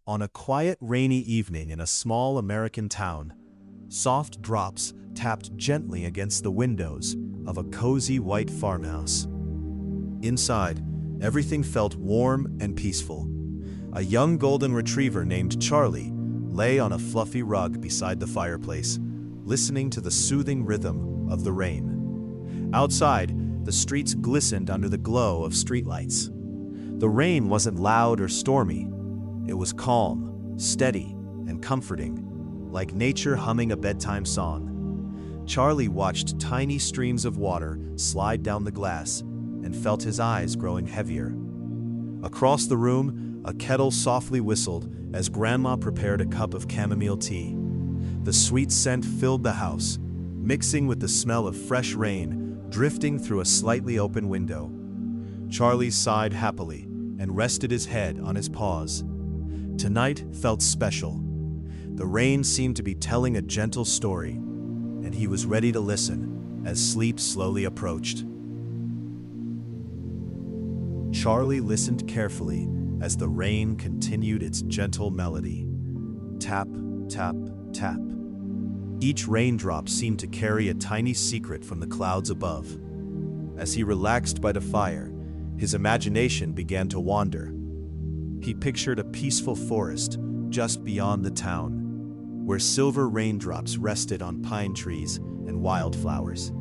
On a quiet, rainy evening in a small American town, soft drops tapped gently against the windows of a cozy white farmhouse. Inside, everything felt warm and peaceful. A young golden retriever named Charlie lay on a fluffy rug beside the fireplace, listening to the soothing rhythm of the rain. Outside, the streets glistened under the glow of streetlights. The rain wasn't loud or stormy. It was calm, steady, and comforting, like nature humming a bedtime song. Charlie watched tiny streams of water slide down the glass and felt his eyes growing heavier. Across the room, a kettle softly whistled as Grandma prepared a cup of chamomile tea. The sweet scent filled the house, mixing with the smell of fresh rain drifting through a slightly open window. Charlie sighed happily and rested his head on his paws. Tonight felt special. The rain seemed to be telling a gentle story, and he was ready to listen as sleep slowly approached. Charlie listened carefully as the rain continued its gentle melody. Tap, tap, tap. Each raindrop seemed to carry a tiny secret from the clouds above. As he relaxed by the fire, his imagination began to wander. He pictured a peaceful forest just beyond the town, where silver raindrops rested on pine trees and wildflowers.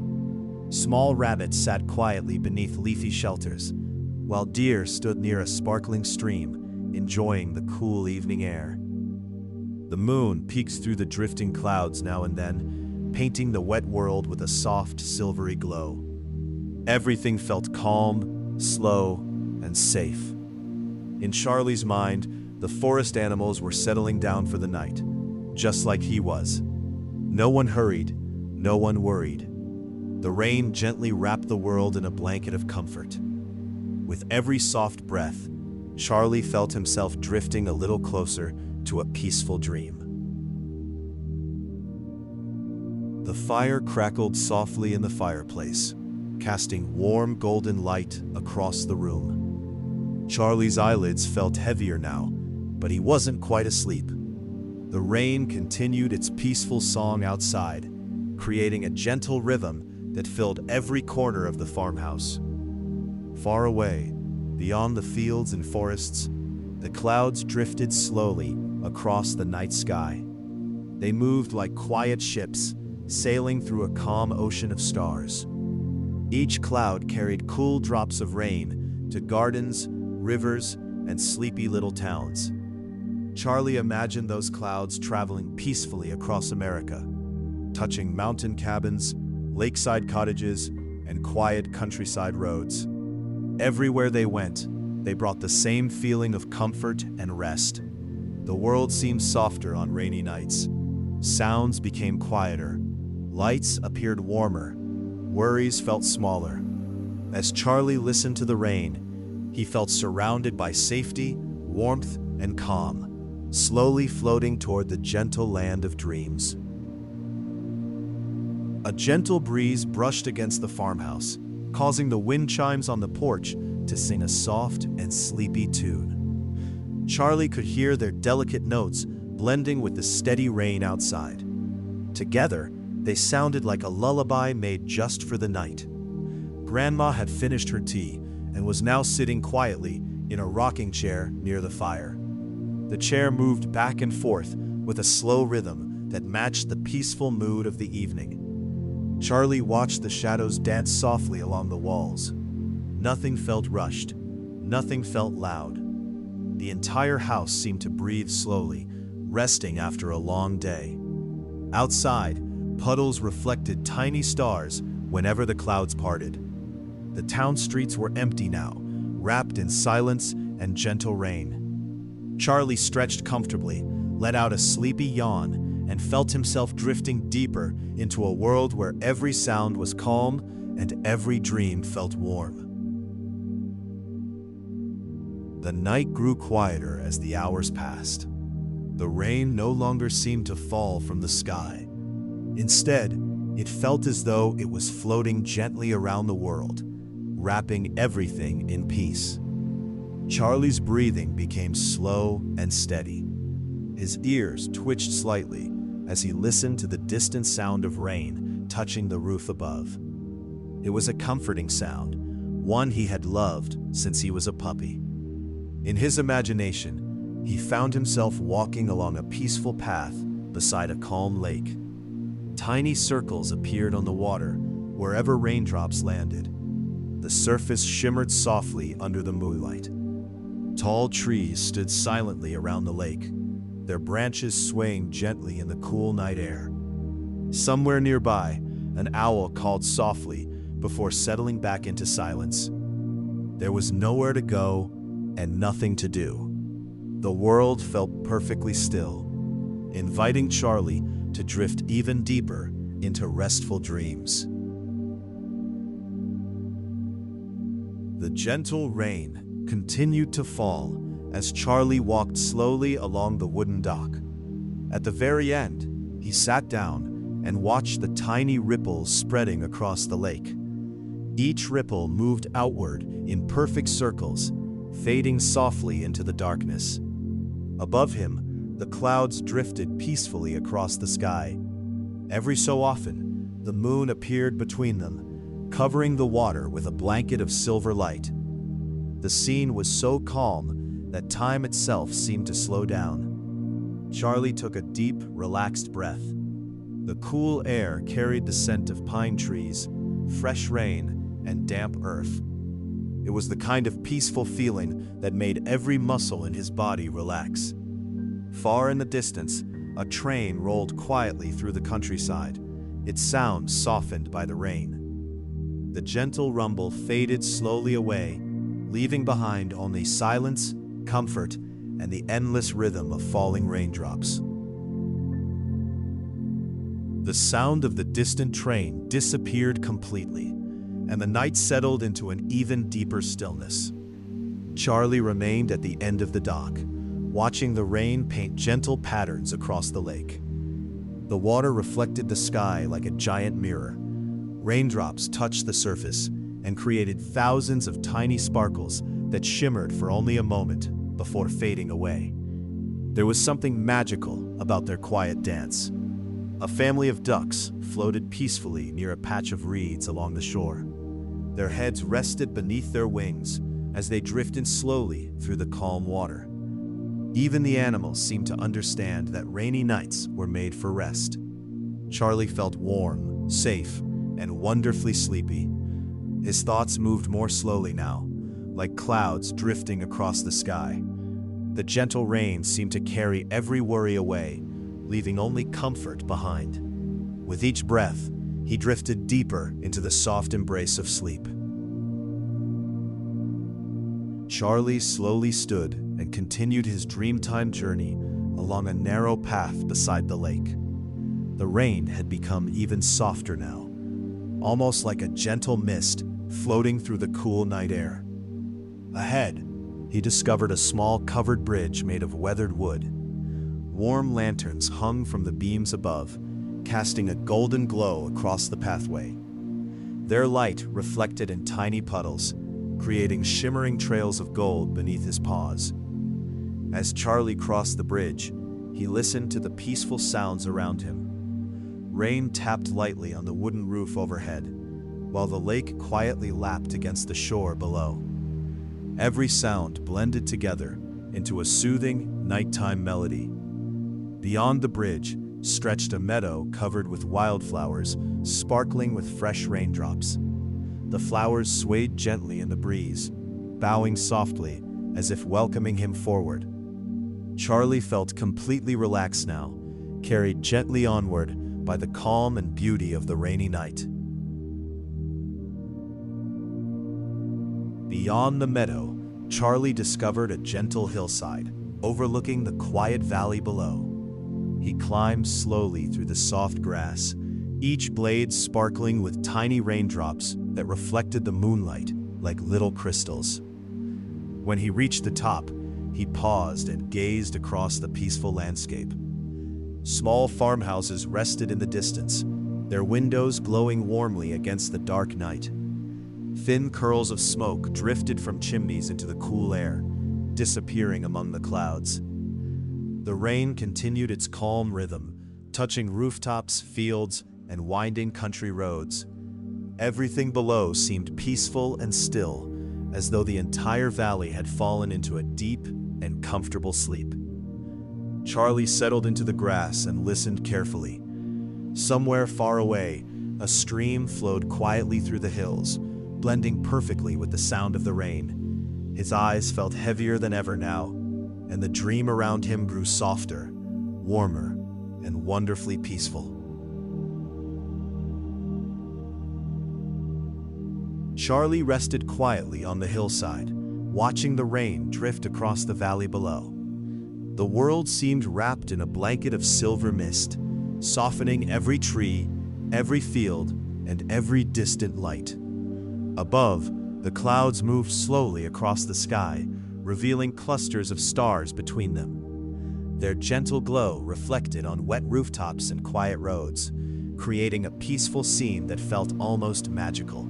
Small rabbits sat quietly beneath leafy shelters, while deer stood near a sparkling stream, enjoying the cool evening air. The moon peeks through the drifting clouds now and then, painting the wet world with a soft, silvery glow. Everything felt calm, slow, and safe. In Charlie's mind, the forest animals were settling down for the night, just like he was. No one hurried, no one worried. The rain gently wrapped the world in a blanket of comfort. With every soft breath, Charlie felt himself drifting a little closer to a peaceful dream. The fire crackled softly in the fireplace, casting warm golden light across the room. Charlie's eyelids felt heavier now, but he wasn't quite asleep. The rain continued its peaceful song outside, creating a gentle rhythm that filled every corner of the farmhouse. Far away, beyond the fields and forests, the clouds drifted slowly across the night sky. They moved like quiet ships, sailing through a calm ocean of stars. Each cloud carried cool drops of rain to gardens, rivers, and sleepy little towns. Charlie imagined those clouds traveling peacefully across America, touching mountain cabins, lakeside cottages, and quiet countryside roads. Everywhere they went, they brought the same feeling of comfort and rest. The world seemed softer on rainy nights. Sounds became quieter. Lights appeared warmer. Worries felt smaller. As Charlie listened to the rain, he felt surrounded by safety, warmth, and calm, slowly floating toward the gentle land of dreams. A gentle breeze brushed against the farmhouse, causing the wind chimes on the porch to sing a soft and sleepy tune. Charlie could hear their delicate notes blending with the steady rain outside. Together, they sounded like a lullaby made just for the night. Grandma had finished her tea and was now sitting quietly in a rocking chair near the fire. The chair moved back and forth with a slow rhythm that matched the peaceful mood of the evening. Charlie watched the shadows dance softly along the walls. Nothing felt rushed. Nothing felt loud. The entire house seemed to breathe slowly, resting after a long day. Outside, puddles reflected tiny stars whenever the clouds parted. The town streets were empty now, wrapped in silence and gentle rain. Charlie stretched comfortably, let out a sleepy yawn, and felt himself drifting deeper into a world where every sound was calm and every dream felt warm. The night grew quieter as the hours passed. The rain no longer seemed to fall from the sky. Instead, it felt as though it was floating gently around the world, wrapping everything in peace. Charlie's breathing became slow and steady. His ears twitched slightly as he listened to the distant sound of rain touching the roof above. It was a comforting sound, one he had loved since he was a puppy. In his imagination, he found himself walking along a peaceful path beside a calm lake. Tiny circles appeared on the water wherever raindrops landed. The surface shimmered softly under the moonlight. Tall trees stood silently around the lake, their branches swaying gently in the cool night air. Somewhere nearby, an owl called softly before settling back into silence. There was nowhere to go and nothing to do. The world felt perfectly still, inviting Charlie to drift even deeper into restful dreams. The gentle rain continued to fall as Charlie walked slowly along the wooden dock. At the very end, he sat down and watched the tiny ripples spreading across the lake. Each ripple moved outward in perfect circles, fading softly into the darkness. Above him, the clouds drifted peacefully across the sky. Every so often, the moon appeared between them, covering the water with a blanket of silver light. The scene was so calm that time itself seemed to slow down. Charlie took a deep, relaxed breath. The cool air carried the scent of pine trees, fresh rain, and damp earth. It was the kind of peaceful feeling that made every muscle in his body relax. Far in the distance, a train rolled quietly through the countryside, its sound softened by the rain. The gentle rumble faded slowly away, leaving behind only silence, comfort, and the endless rhythm of falling raindrops. The sound of the distant train disappeared completely, and the night settled into an even deeper stillness. Charlie remained at the end of the dock, watching the rain paint gentle patterns across the lake. The water reflected the sky like a giant mirror. Raindrops touched the surface and created thousands of tiny sparkles that shimmered for only a moment before fading away. There was something magical about their quiet dance. A family of ducks floated peacefully near a patch of reeds along the shore. Their heads rested beneath their wings as they drifted slowly through the calm water. Even the animals seemed to understand that rainy nights were made for rest. Charlie felt warm, safe, and wonderfully sleepy. His thoughts moved more slowly now, like clouds drifting across the sky. The gentle rain seemed to carry every worry away, leaving only comfort behind. With each breath, he drifted deeper into the soft embrace of sleep. Charlie slowly stood and continued his dreamtime journey along a narrow path beside the lake. The rain had become even softer now, almost like a gentle mist floating through the cool night air. Ahead, he discovered a small covered bridge made of weathered wood. Warm lanterns hung from the beams above, casting a golden glow across the pathway. Their light reflected in tiny puddles, creating shimmering trails of gold beneath his paws. As Charlie crossed the bridge, he listened to the peaceful sounds around him. Rain tapped lightly on the wooden roof overhead, while the lake quietly lapped against the shore below. Every sound blended together into a soothing, nighttime melody. Beyond the bridge stretched a meadow covered with wildflowers, sparkling with fresh raindrops. The flowers swayed gently in the breeze, bowing softly as if welcoming him forward. Charlie felt completely relaxed now, carried gently onward by the calm and beauty of the rainy night. Beyond the meadow, Charlie discovered a gentle hillside, overlooking the quiet valley below. He climbed slowly through the soft grass, each blade sparkling with tiny raindrops that reflected the moonlight like little crystals. When he reached the top, he paused and gazed across the peaceful landscape. Small farmhouses rested in the distance, their windows glowing warmly against the dark night. Thin curls of smoke drifted from chimneys into the cool air, disappearing among the clouds. The rain continued its calm rhythm, touching rooftops, fields, and winding country roads. Everything below seemed peaceful and still, as though the entire valley had fallen into a deep and comfortable sleep. Charlie settled into the grass and listened carefully. Somewhere far away, a stream flowed quietly through the hills, blending perfectly with the sound of the rain. His eyes felt heavier than ever now, and the dream around him grew softer, warmer, and wonderfully peaceful. Charlie rested quietly on the hillside, watching the rain drift across the valley below. The world seemed wrapped in a blanket of silver mist, softening every tree, every field, and every distant light. Above, the clouds moved slowly across the sky, revealing clusters of stars between them. Their gentle glow reflected on wet rooftops and quiet roads, creating a peaceful scene that felt almost magical.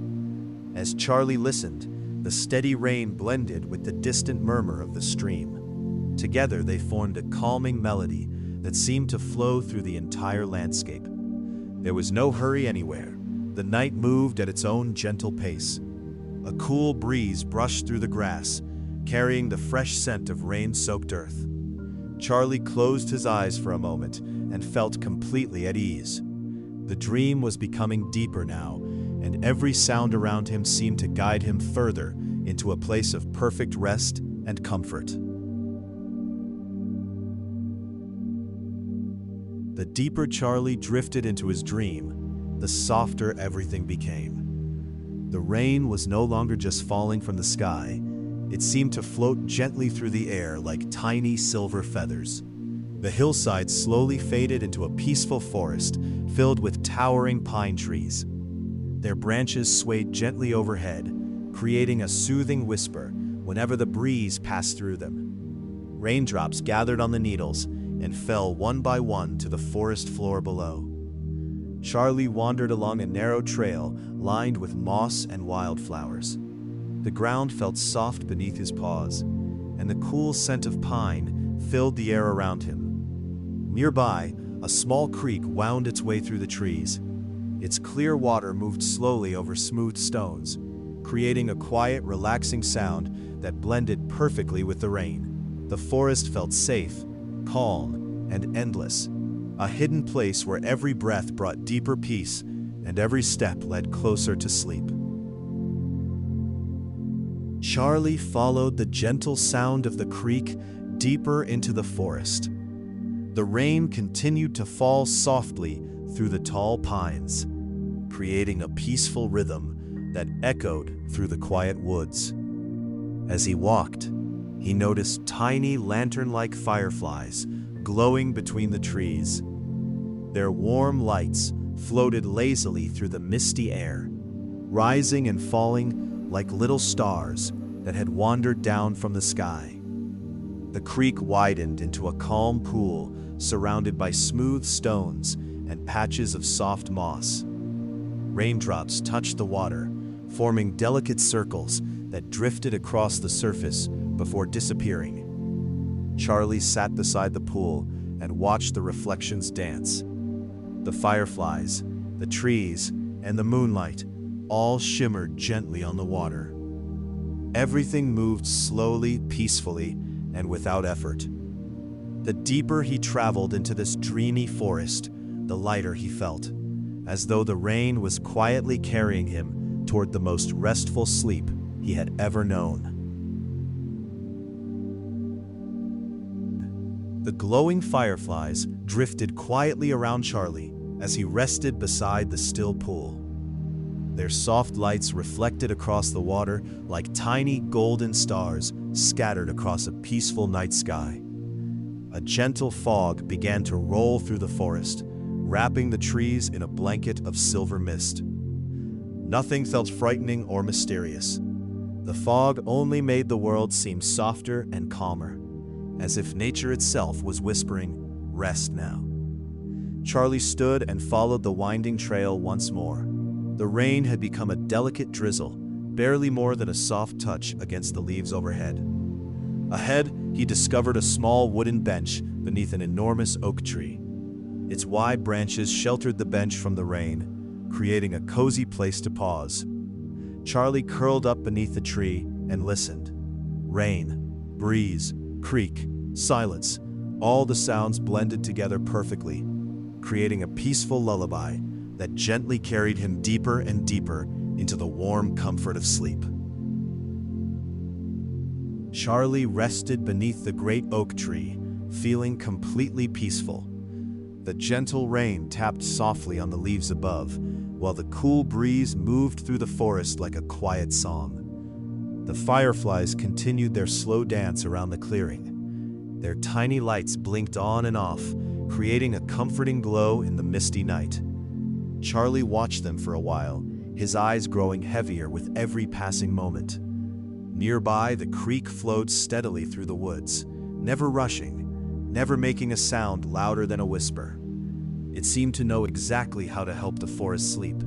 As Charlie listened, the steady rain blended with the distant murmur of the stream. Together they formed a calming melody that seemed to flow through the entire landscape. There was no hurry anywhere. The night moved at its own gentle pace. A cool breeze brushed through the grass, carrying the fresh scent of rain-soaked earth. Charlie closed his eyes for a moment and felt completely at ease. The dream was becoming deeper now, and every sound around him seemed to guide him further into a place of perfect rest and comfort. The deeper Charlie drifted into his dream, the softer everything became. The rain was no longer just falling from the sky. It seemed to float gently through the air like tiny silver feathers. The hillside slowly faded into a peaceful forest filled with towering pine trees. Their branches swayed gently overhead, creating a soothing whisper whenever the breeze passed through them. Raindrops gathered on the needles and fell one by one to the forest floor below. Charlie wandered along a narrow trail lined with moss and wildflowers. The ground felt soft beneath his paws, and the cool scent of pine filled the air around him. Nearby, a small creek wound its way through the trees. Its clear water moved slowly over smooth stones, creating a quiet, relaxing sound that blended perfectly with the rain. The forest felt safe, calm, and endless, a hidden place where every breath brought deeper peace and every step led closer to sleep. Charlie followed the gentle sound of the creek deeper into the forest. The rain continued to fall softly through the tall pines, creating a peaceful rhythm that echoed through the quiet woods. As he walked, he noticed tiny lantern-like fireflies glowing between the trees. Their warm lights floated lazily through the misty air, rising and falling like little stars that had wandered down from the sky. The creek widened into a calm pool surrounded by smooth stones and patches of soft moss. Raindrops touched the water, forming delicate circles that drifted across the surface before disappearing. Charlie sat beside the pool and watched the reflections dance. The fireflies, the trees, and the moonlight all shimmered gently on the water. Everything moved slowly, peacefully, and without effort. The deeper he traveled into this dreamy forest, the lighter he felt, as though the rain was quietly carrying him toward the most restful sleep he had ever known. The glowing fireflies drifted quietly around Charlie as he rested beside the still pool. Their soft lights reflected across the water like tiny golden stars scattered across a peaceful night sky. A gentle fog began to roll through the forest, wrapping the trees in a blanket of silver mist. Nothing felt frightening or mysterious. The fog only made the world seem softer and calmer, as if nature itself was whispering, "Rest now." Charlie stood and followed the winding trail once more. The rain had become a delicate drizzle, barely more than a soft touch against the leaves overhead. Ahead, he discovered a small wooden bench beneath an enormous oak tree. Its wide branches sheltered the bench from the rain, creating a cozy place to pause. Charlie curled up beneath the tree and listened. Rain, breeze, creek, silence, all the sounds blended together perfectly, creating a peaceful lullaby that gently carried him deeper and deeper into the warm comfort of sleep. Charlie rested beneath the great oak tree, feeling completely peaceful. The gentle rain tapped softly on the leaves above, while the cool breeze moved through the forest like a quiet song. The fireflies continued their slow dance around the clearing. Their tiny lights blinked on and off, creating a comforting glow in the misty night. Charlie watched them for a while, his eyes growing heavier with every passing moment. Nearby, the creek flowed steadily through the woods, never rushing, never making a sound louder than a whisper. It seemed to know exactly how to help the forest sleep.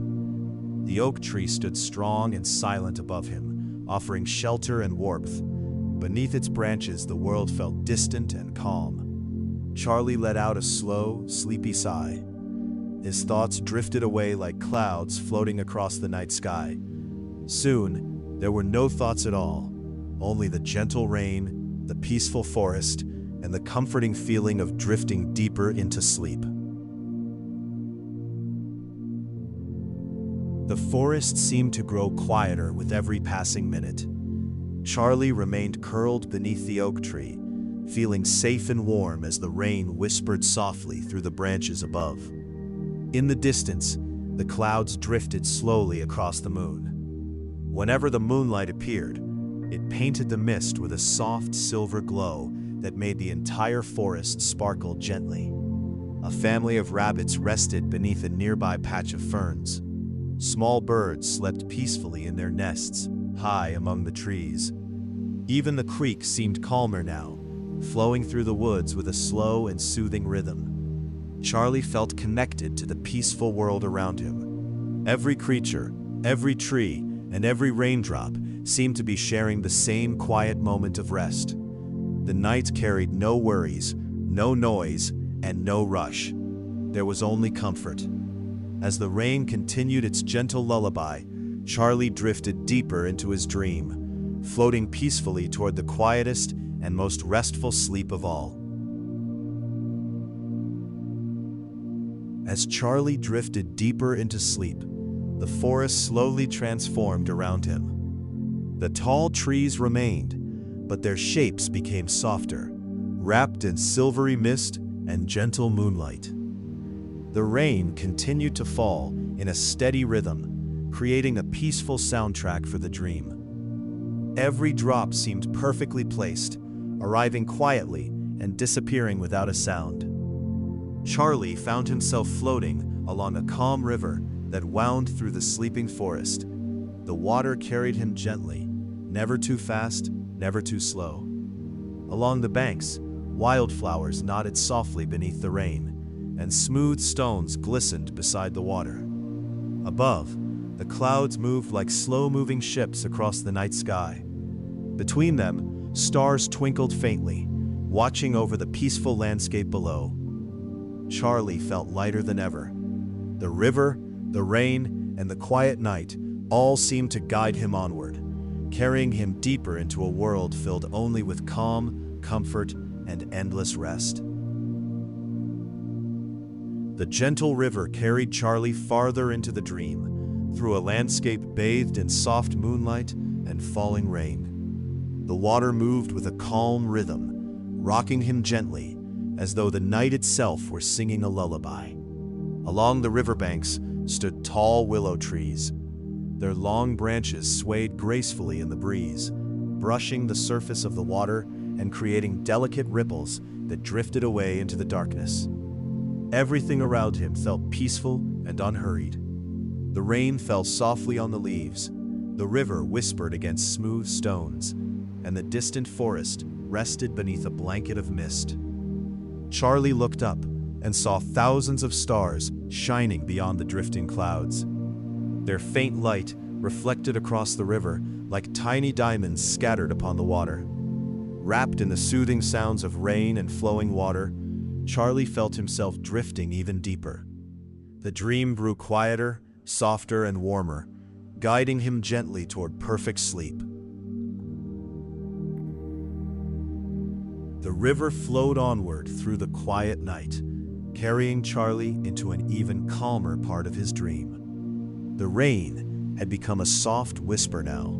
The oak tree stood strong and silent above him, offering shelter and warmth. Beneath its branches, the world felt distant and calm. Charlie let out a slow, sleepy sigh. His thoughts drifted away like clouds floating across the night sky. Soon, there were no thoughts at all, only the gentle rain, the peaceful forest, and the comforting feeling of drifting deeper into sleep. The forest seemed to grow quieter with every passing minute. Charlie remained curled beneath the oak tree, feeling safe and warm as the rain whispered softly through the branches above. In the distance, the clouds drifted slowly across the moon. Whenever the moonlight appeared, it painted the mist with a soft silver glow that made the entire forest sparkle gently. A family of rabbits rested beneath a nearby patch of ferns. Small birds slept peacefully in their nests, high among the trees. Even the creek seemed calmer now, flowing through the woods with a slow and soothing rhythm. Charlie felt connected to the peaceful world around him. Every creature, every tree, and every raindrop seemed to be sharing the same quiet moment of rest. The night carried no worries, no noise, and no rush. There was only comfort. As the rain continued its gentle lullaby, Charlie drifted deeper into his dream, floating peacefully toward the quietest and most restful sleep of all. As Charlie drifted deeper into sleep, the forest slowly transformed around him. The tall trees remained, but their shapes became softer, wrapped in silvery mist and gentle moonlight. The rain continued to fall in a steady rhythm, creating a peaceful soundtrack for the dream. Every drop seemed perfectly placed, arriving quietly and disappearing without a sound. Charlie found himself floating along a calm river that wound through the sleeping forest. The water carried him gently, never too fast, never too slow. Along the banks, wildflowers nodded softly beneath the rain, and smooth stones glistened beside the water. Above, the clouds moved like slow-moving ships across the night sky. Between them, stars twinkled faintly, watching over the peaceful landscape below. Charlie felt lighter than ever. The river, the rain, and the quiet night all seemed to guide him onward, carrying him deeper into a world filled only with calm, comfort, and endless rest. The gentle river carried Charlie farther into the dream, through a landscape bathed in soft moonlight and falling rain. The water moved with a calm rhythm, rocking him gently, as though the night itself were singing a lullaby. Along the riverbanks stood tall willow trees. Their long branches swayed gracefully in the breeze, brushing the surface of the water and creating delicate ripples that drifted away into the darkness. Everything around him felt peaceful and unhurried. The rain fell softly on the leaves, the river whispered against smooth stones, and the distant forest rested beneath a blanket of mist. Charlie looked up and saw thousands of stars shining beyond the drifting clouds. Their faint light reflected across the river like tiny diamonds scattered upon the water. Wrapped in the soothing sounds of rain and flowing water, Charlie felt himself drifting even deeper. The dream grew quieter, softer, and warmer, guiding him gently toward perfect sleep. The river flowed onward through the quiet night, carrying Charlie into an even calmer part of his dream. The rain had become a soft whisper now,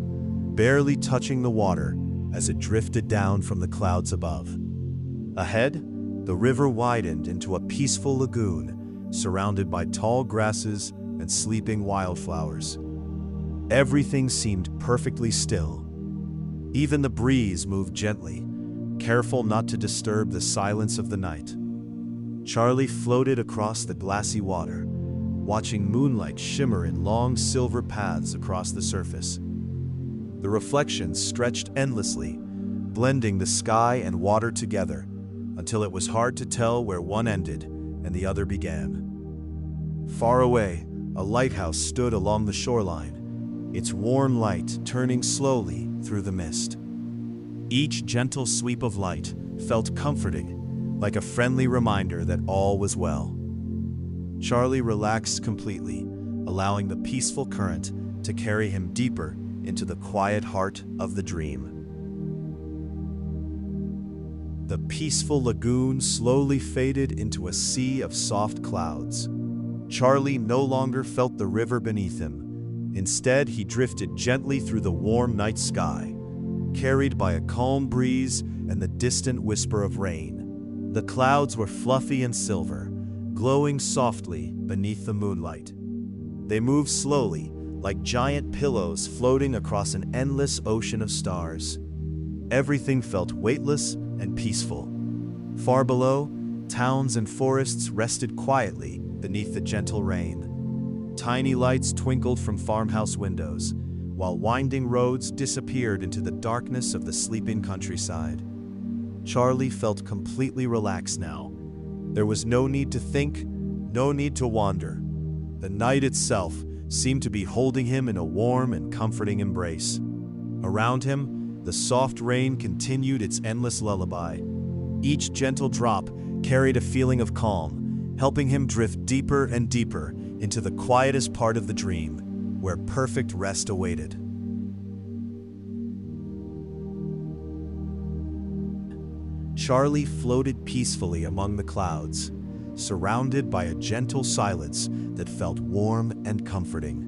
barely touching the water as it drifted down from the clouds above. Ahead, the river widened into a peaceful lagoon surrounded by tall grasses and sleeping wildflowers. Everything seemed perfectly still. Even the breeze moved gently, careful not to disturb the silence of the night. Charlie floated across the glassy water, watching moonlight shimmer in long silver paths across the surface. The reflections stretched endlessly, blending the sky and water together until it was hard to tell where one ended and the other began. Far away, a lighthouse stood along the shoreline, its warm light turning slowly through the mist. Each gentle sweep of light felt comforting, like a friendly reminder that all was well. Charlie relaxed completely, allowing the peaceful current to carry him deeper into the quiet heart of the dream. The peaceful lagoon slowly faded into a sea of soft clouds. Charlie no longer felt the river beneath him. Instead, he drifted gently through the warm night sky, carried by a calm breeze and the distant whisper of rain. The clouds were fluffy and silver, glowing softly beneath the moonlight. They moved slowly, like giant pillows floating across an endless ocean of stars. Everything felt weightless and peaceful. Far below, towns and forests rested quietly beneath the gentle rain. Tiny lights twinkled from farmhouse windows, while winding roads disappeared into the darkness of the sleeping countryside. Charlie felt completely relaxed now. There was no need to think, no need to wander. The night itself seemed to be holding him in a warm and comforting embrace. Around him, the soft rain continued its endless lullaby. Each gentle drop carried a feeling of calm, helping him drift deeper and deeper into the quietest part of the dream, where perfect rest awaited. Charlie floated peacefully among the clouds, surrounded by a gentle silence that felt warm and comforting.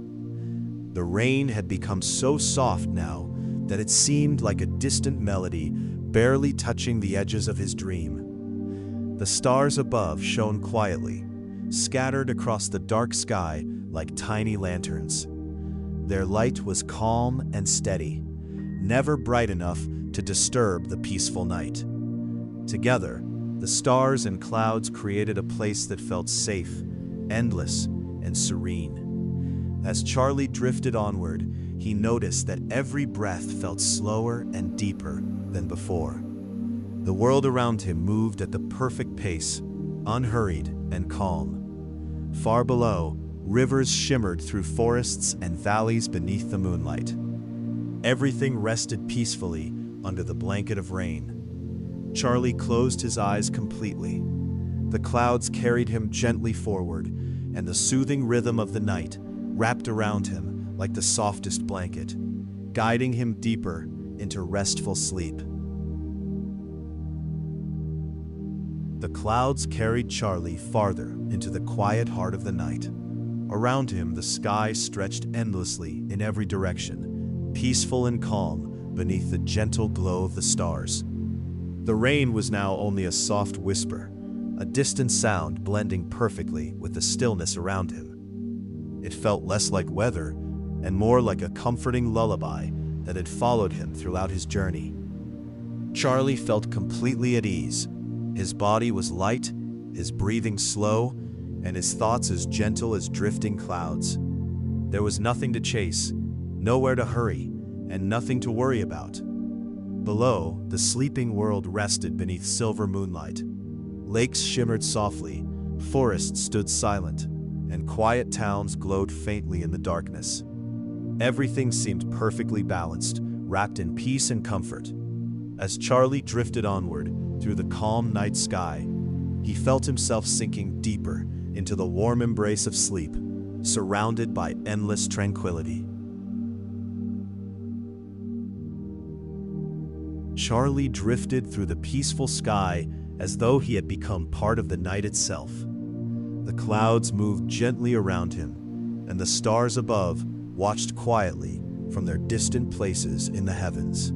The rain had become so soft now that it seemed like a distant melody, barely touching the edges of his dream. The stars above shone quietly, scattered across the dark sky like tiny lanterns. Their light was calm and steady, never bright enough to disturb the peaceful night. Together, the stars and clouds created a place that felt safe, endless, and serene. As Charlie drifted onward, he noticed that every breath felt slower and deeper than before. The world around him moved at the perfect pace, unhurried and calm. Far below, rivers shimmered through forests and valleys beneath the moonlight. Everything rested peacefully under the blanket of rain. Charlie closed his eyes completely. The clouds carried him gently forward, and the soothing rhythm of the night wrapped around him like the softest blanket, guiding him deeper into restful sleep. The clouds carried Charlie farther into the quiet heart of the night. Around him, the sky stretched endlessly in every direction, peaceful and calm beneath the gentle glow of the stars. The rain was now only a soft whisper, a distant sound blending perfectly with the stillness around him. It felt less like weather and more like a comforting lullaby that had followed him throughout his journey. Charlie felt completely at ease. His body was light, his breathing slow, and his thoughts as gentle as drifting clouds. There was nothing to chase, nowhere to hurry, and nothing to worry about. Below, the sleeping world rested beneath silver moonlight. Lakes shimmered softly, forests stood silent, and quiet towns glowed faintly in the darkness. Everything seemed perfectly balanced, wrapped in peace and comfort. As Charlie drifted onward through the calm night sky, he felt himself sinking deeper into the warm embrace of sleep, surrounded by endless tranquility. Charlie drifted through the peaceful sky as though he had become part of the night itself. The clouds moved gently around him, and the stars above watched quietly from their distant places in the heavens.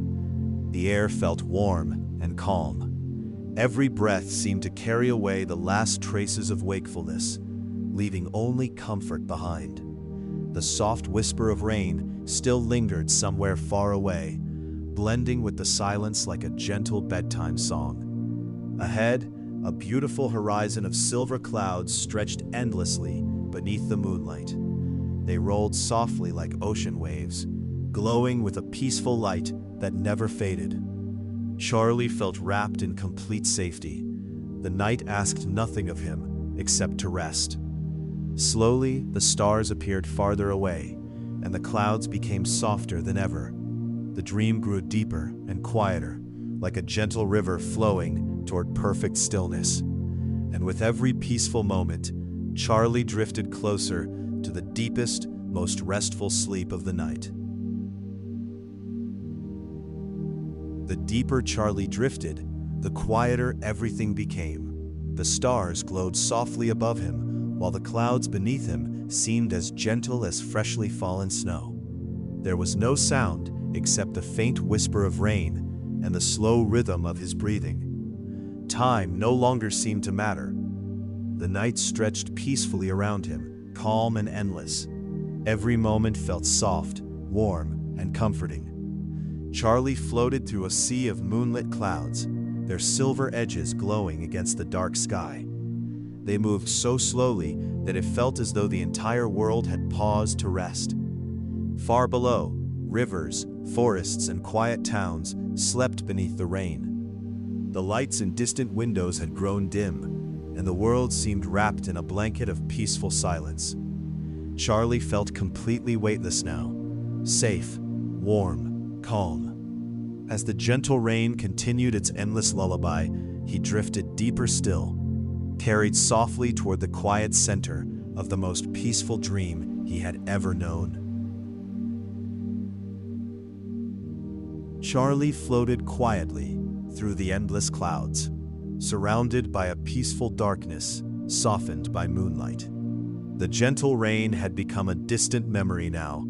The air felt warm and calm. Every breath seemed to carry away the last traces of wakefulness, leaving only comfort behind. The soft whisper of rain still lingered somewhere far away, blending with the silence like a gentle bedtime song. Ahead, a beautiful horizon of silver clouds stretched endlessly beneath the moonlight. They rolled softly like ocean waves, glowing with a peaceful light that never faded. Charlie felt wrapped in complete safety. The night asked nothing of him except to rest. Slowly, the stars appeared farther away, and the clouds became softer than ever. The dream grew deeper and quieter, like a gentle river flowing toward perfect stillness. And with every peaceful moment, Charlie drifted closer to the deepest, most restful sleep of the night. The deeper Charlie drifted, the quieter everything became. The stars glowed softly above him, while the clouds beneath him seemed as gentle as freshly fallen snow. There was no sound except the faint whisper of rain and the slow rhythm of his breathing. Time no longer seemed to matter. The night stretched peacefully around him, calm and endless. Every moment felt soft, warm, and comforting. Charlie floated through a sea of moonlit clouds, their silver edges glowing against the dark sky. They moved so slowly that it felt as though the entire world had paused to rest. Far below, rivers, forests, and quiet towns slept beneath the rain. The lights in distant windows had grown dim, and the world seemed wrapped in a blanket of peaceful silence. Charlie felt completely weightless now, safe, warm, calm. As the gentle rain continued its endless lullaby, he drifted deeper still, carried softly toward the quiet center of the most peaceful dream he had ever known. Charlie floated quietly through the endless clouds, surrounded by a peaceful darkness softened by moonlight. The gentle rain had become a distant memory now,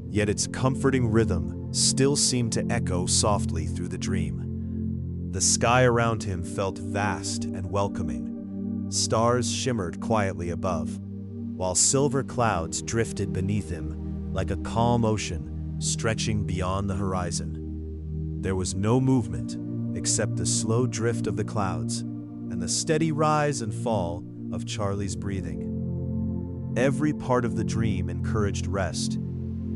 yet its comforting rhythm still seemed to echo softly through the dream. The sky around him felt vast and welcoming. Stars shimmered quietly above, while silver clouds drifted beneath him like a calm ocean stretching beyond the horizon. There was no movement except the slow drift of the clouds and the steady rise and fall of Charlie's breathing. Every part of the dream encouraged rest.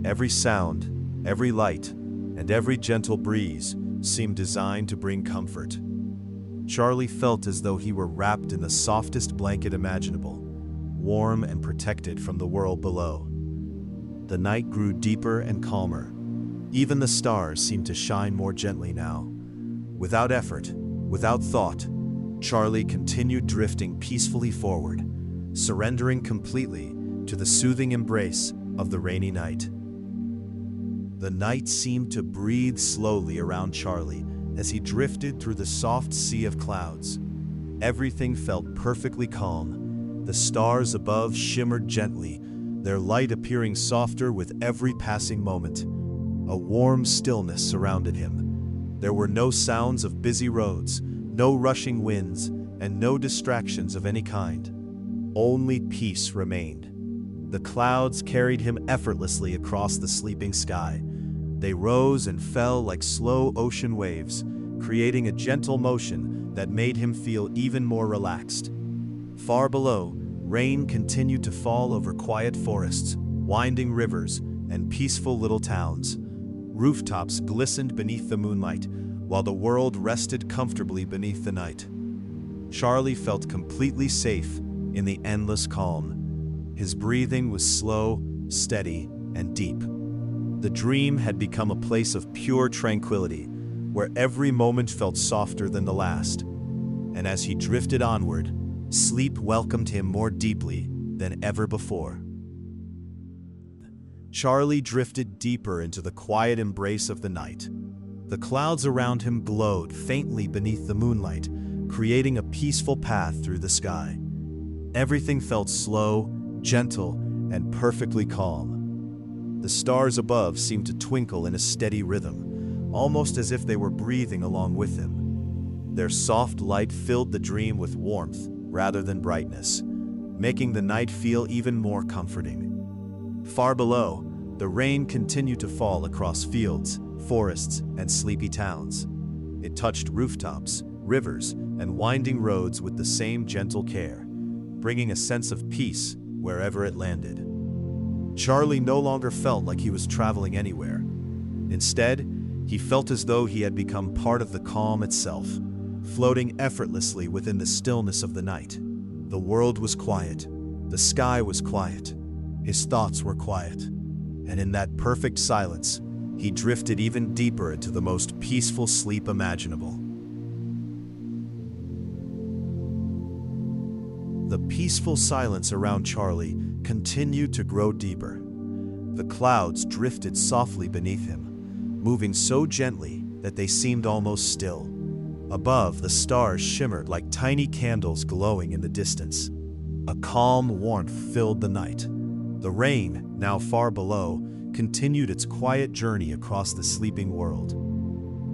Every sound, every light, and every gentle breeze seemed designed to bring comfort. Charlie felt as though he were wrapped in the softest blanket imaginable, warm and protected from the world below. The night grew deeper and calmer. Even the stars seemed to shine more gently now. Without effort, without thought, Charlie continued drifting peacefully forward, surrendering completely to the soothing embrace of the rainy night. The night seemed to breathe slowly around Charlie as he drifted through the soft sea of clouds. Everything felt perfectly calm. The stars above shimmered gently, their light appearing softer with every passing moment. A warm stillness surrounded him. There were no sounds of busy roads, no rushing winds, and no distractions of any kind. Only peace remained. The clouds carried him effortlessly across the sleeping sky. They rose and fell like slow ocean waves, creating a gentle motion that made him feel even more relaxed. Far below, rain continued to fall over quiet forests, winding rivers, and peaceful little towns. Rooftops glistened beneath the moonlight, while the world rested comfortably beneath the night. Charlie felt completely safe in the endless calm. His breathing was slow, steady, and deep. The dream had become a place of pure tranquility, where every moment felt softer than the last. And as he drifted onward, sleep welcomed him more deeply than ever before. Charlie drifted deeper into the quiet embrace of the night. The clouds around him glowed faintly beneath the moonlight, creating a peaceful path through the sky. Everything felt slow, gentle, and perfectly calm. The stars above seemed to twinkle in a steady rhythm, almost as if they were breathing along with him. Their soft light filled the dream with warmth rather than brightness, making the night feel even more comforting. Far below, the rain continued to fall across fields, forests, and sleepy towns. It touched rooftops, rivers, and winding roads with the same gentle care, bringing a sense of peace wherever it landed. Charlie no longer felt like he was traveling anywhere. Instead, he felt as though he had become part of the calm itself, floating effortlessly within the stillness of the night. The world was quiet, the sky was quiet, his thoughts were quiet, and in that perfect silence, he drifted even deeper into the most peaceful sleep imaginable. The peaceful silence around Charlie continued to grow deeper. The clouds drifted softly beneath him, moving so gently that they seemed almost still. Above, the stars shimmered like tiny candles glowing in the distance. A calm warmth filled the night. The rain, now far below, continued its quiet journey across the sleeping world.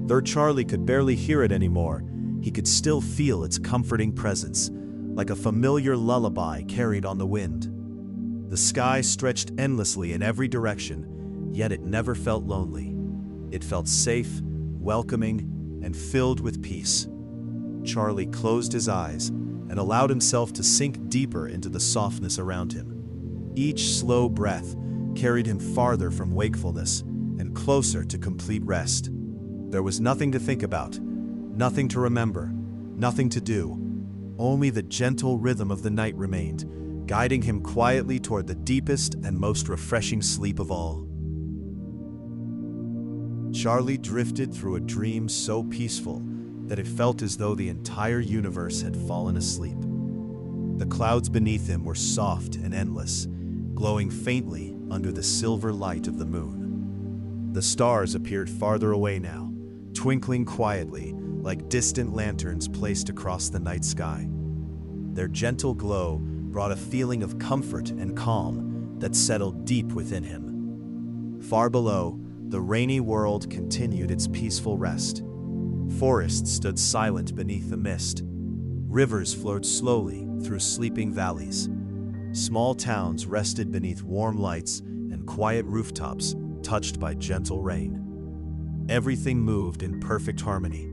Though Charlie could barely hear it anymore, he could still feel its comforting presence, like a familiar lullaby carried on the wind. The sky stretched endlessly in every direction, yet it never felt lonely. It felt safe, welcoming, and filled with peace. Charlie closed his eyes and allowed himself to sink deeper into the softness around him. Each slow breath carried him farther from wakefulness and closer to complete rest. There was nothing to think about, nothing to remember, nothing to do. Only the gentle rhythm of the night remained, guiding him quietly toward the deepest and most refreshing sleep of all. Charlie drifted through a dream so peaceful that it felt as though the entire universe had fallen asleep. The clouds beneath him were soft and endless, glowing faintly under the silver light of the moon. The stars appeared farther away now, twinkling quietly like distant lanterns placed across the night sky. Their gentle glow brought a feeling of comfort and calm that settled deep within him. Far below, the rainy world continued its peaceful rest. Forests stood silent beneath the mist. Rivers flowed slowly through sleeping valleys. Small towns rested beneath warm lights and quiet rooftops touched by gentle rain. Everything moved in perfect harmony.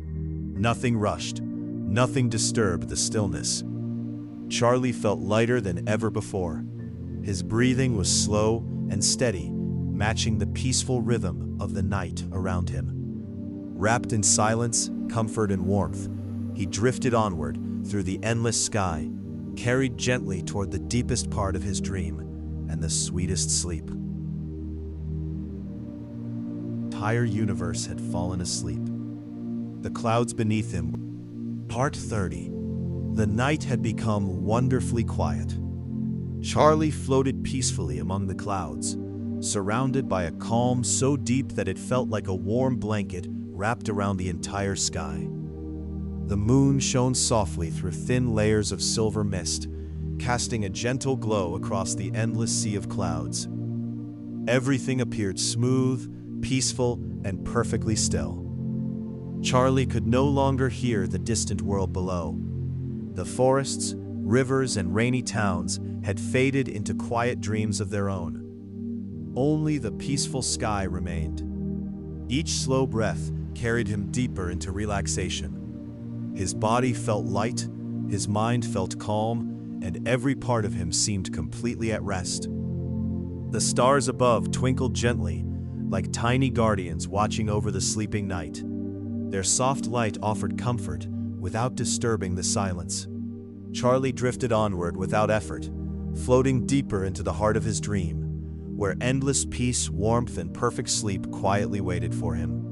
Nothing rushed, nothing disturbed the stillness. Charlie felt lighter than ever before. His breathing was slow and steady, matching the peaceful rhythm of the night around him. Wrapped in silence, comfort, and warmth, he drifted onward through the endless sky, carried gently toward the deepest part of his dream and the sweetest sleep. The entire universe had fallen asleep. The clouds beneath him. Part 30. The night had become wonderfully quiet. Charlie floated peacefully among the clouds, surrounded by a calm so deep that it felt like a warm blanket wrapped around the entire sky. The moon shone softly through thin layers of silver mist, casting a gentle glow across the endless sea of clouds. Everything appeared smooth, peaceful, and perfectly still. Charlie could no longer hear the distant world below. The forests, rivers, and rainy towns had faded into quiet dreams of their own. Only the peaceful sky remained. Each slow breath carried him deeper into relaxation. His body felt light, his mind felt calm, and every part of him seemed completely at rest. The stars above twinkled gently, like tiny guardians watching over the sleeping night. Their soft light offered comfort without disturbing the silence. Charlie drifted onward without effort, floating deeper into the heart of his dream, where endless peace, warmth, and perfect sleep quietly waited for him.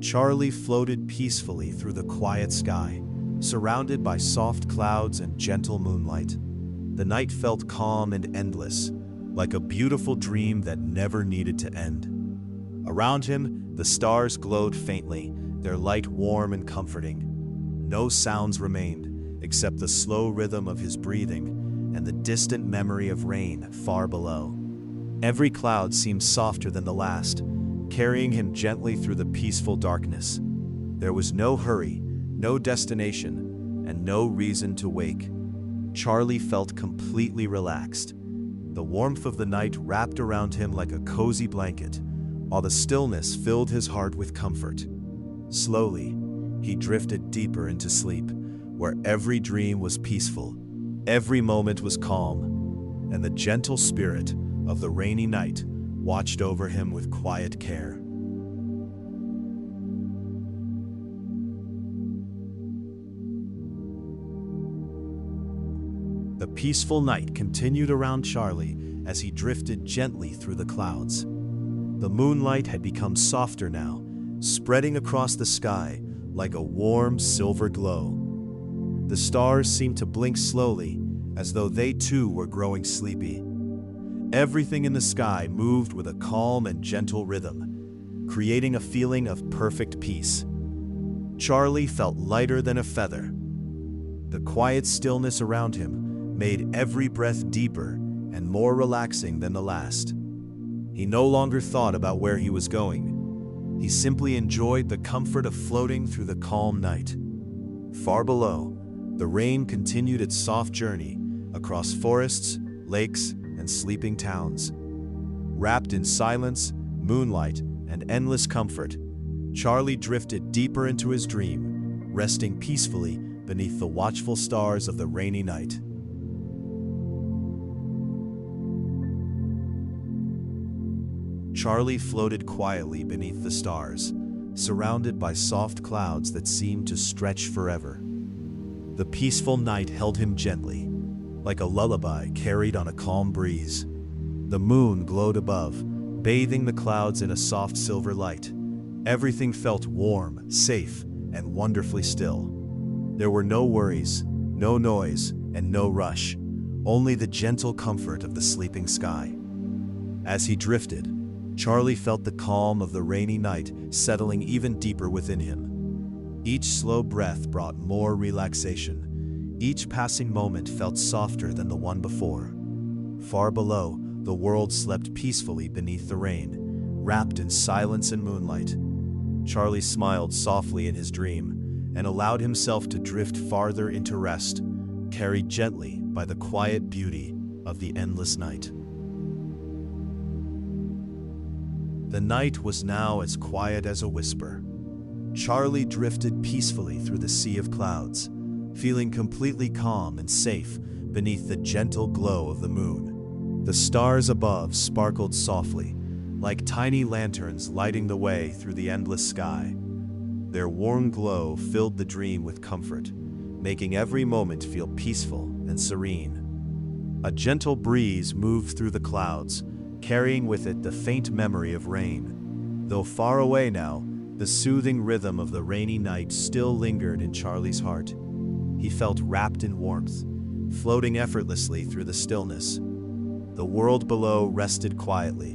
Charlie floated peacefully through the quiet sky, surrounded by soft clouds and gentle moonlight. The night felt calm and endless, like a beautiful dream that never needed to end. Around him, the stars glowed faintly, their light warm and comforting. No sounds remained, except the slow rhythm of his breathing and the distant memory of rain far below. Every cloud seemed softer than the last, carrying him gently through the peaceful darkness. There was no hurry, no destination, and no reason to wake. Charlie felt completely relaxed. The warmth of the night wrapped around him like a cozy blanket, while the stillness filled his heart with comfort. Slowly, he drifted deeper into sleep, where every dream was peaceful, every moment was calm, and the gentle spirit of the rainy night watched over him with quiet care. The peaceful night continued around Charlie as he drifted gently through the clouds. The moonlight had become softer now, spreading across the sky like a warm silver glow. The stars seemed to blink slowly, as though they too were growing sleepy. Everything in the sky moved with a calm and gentle rhythm, creating a feeling of perfect peace. Charlie felt lighter than a feather. The quiet stillness around him made every breath deeper and more relaxing than the last. He no longer thought about where he was going. He simply enjoyed the comfort of floating through the calm night. Far below, the rain continued its soft journey across forests, lakes, and sleeping towns. Wrapped in silence, moonlight, and endless comfort, Charlie drifted deeper into his dream, resting peacefully beneath the watchful stars of the rainy night. Charlie floated quietly beneath the stars, surrounded by soft clouds that seemed to stretch forever. The peaceful night held him gently, like a lullaby carried on a calm breeze. The moon glowed above, bathing the clouds in a soft silver light. Everything felt warm, safe, and wonderfully still. There were no worries, no noise, and no rush, only the gentle comfort of the sleeping sky. As he drifted, Charlie felt the calm of the rainy night settling even deeper within him. Each slow breath brought more relaxation. Each passing moment felt softer than the one before. Far below, the world slept peacefully beneath the rain, wrapped in silence and moonlight. Charlie smiled softly in his dream and allowed himself to drift farther into rest, carried gently by the quiet beauty of the endless night. The night was now as quiet as a whisper. Charlie drifted peacefully through the sea of clouds, feeling completely calm and safe beneath the gentle glow of the moon. The stars above sparkled softly, like tiny lanterns lighting the way through the endless sky. Their warm glow filled the dream with comfort, making every moment feel peaceful and serene. A gentle breeze moved through the clouds, carrying with it the faint memory of rain. Though far away now, the soothing rhythm of the rainy night still lingered in Charlie's heart. He felt wrapped in warmth, floating effortlessly through the stillness. The world below rested quietly,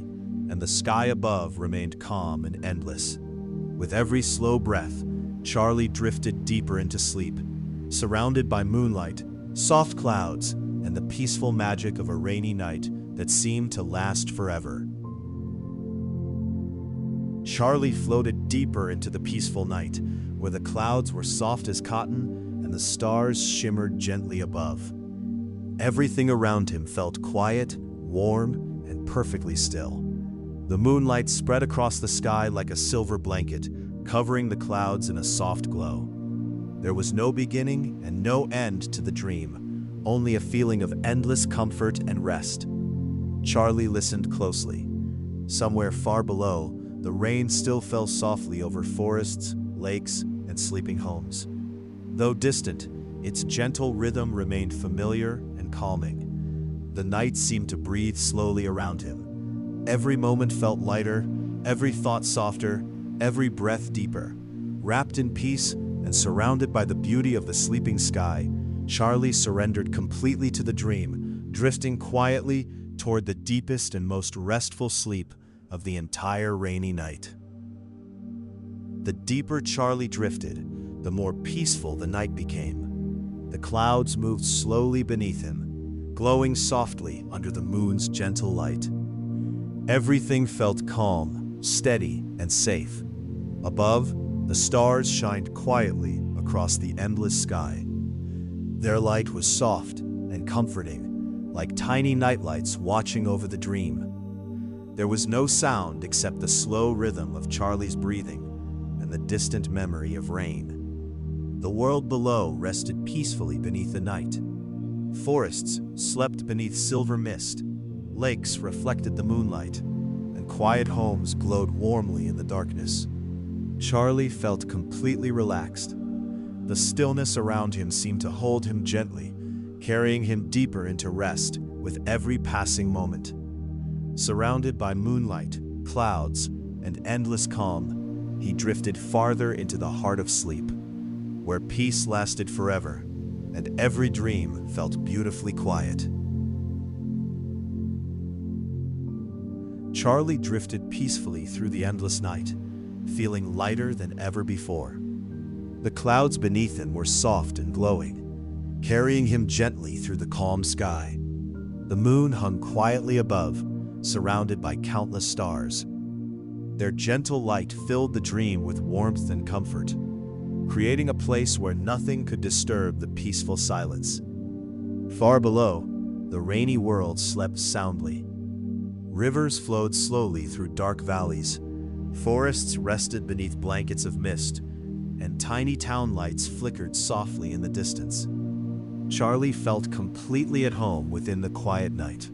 and the sky above remained calm and endless. With every slow breath, Charlie drifted deeper into sleep, surrounded by moonlight, soft clouds, and the peaceful magic of a rainy night that seemed to last forever. Charlie floated deeper into the peaceful night, where the clouds were soft as cotton and the stars shimmered gently above. Everything around him felt quiet, warm, and perfectly still. The moonlight spread across the sky like a silver blanket, covering the clouds in a soft glow. There was no beginning and no end to the dream, only a feeling of endless comfort and rest. Charlie listened closely. Somewhere far below, the rain still fell softly over forests, lakes, and sleeping homes. Though distant, its gentle rhythm remained familiar and calming. The night seemed to breathe slowly around him. Every moment felt lighter, every thought softer, every breath deeper. Wrapped in peace and surrounded by the beauty of the sleeping sky, Charlie surrendered completely to the dream, drifting quietly toward the deepest and most restful sleep of the entire rainy night. The deeper Charlie drifted, the more peaceful the night became. The clouds moved slowly beneath him, glowing softly under the moon's gentle light. Everything felt calm, steady, and safe. Above, the stars shined quietly across the endless sky. Their light was soft and comforting, like tiny nightlights watching over the dream. There was no sound except the slow rhythm of Charlie's breathing and the distant memory of rain. The world below rested peacefully beneath the night. Forests slept beneath silver mist, lakes reflected the moonlight, and quiet homes glowed warmly in the darkness. Charlie felt completely relaxed. The stillness around him seemed to hold him gently, carrying him deeper into rest with every passing moment. Surrounded by moonlight, clouds, and endless calm, he drifted farther into the heart of sleep, where peace lasted forever, and every dream felt beautifully quiet. Charlie drifted peacefully through the endless night, feeling lighter than ever before. The clouds beneath him were soft and glowing, carrying him gently through the calm sky. The moon hung quietly above, surrounded by countless stars. Their gentle light filled the dream with warmth and comfort, creating a place where nothing could disturb the peaceful silence. Far below, the rainy world slept soundly. Rivers flowed slowly through dark valleys, forests rested beneath blankets of mist, and tiny town lights flickered softly in the distance. Charlie felt completely at home within the quiet night.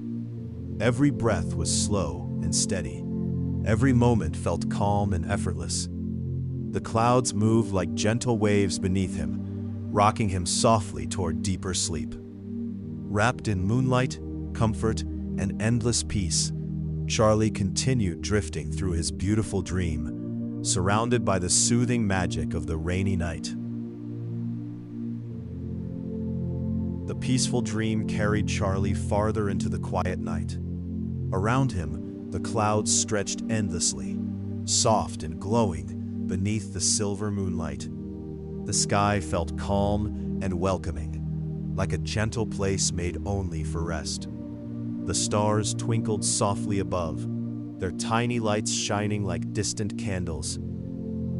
Every breath was slow and steady. Every moment felt calm and effortless. The clouds moved like gentle waves beneath him, rocking him softly toward deeper sleep. Wrapped in moonlight, comfort, and endless peace, Charlie continued drifting through his beautiful dream, surrounded by the soothing magic of the rainy night. The peaceful dream carried Charlie farther into the quiet night. Around him, the clouds stretched endlessly, soft and glowing beneath the silver moonlight. The sky felt calm and welcoming, like a gentle place made only for rest. The stars twinkled softly above, their tiny lights shining like distant candles.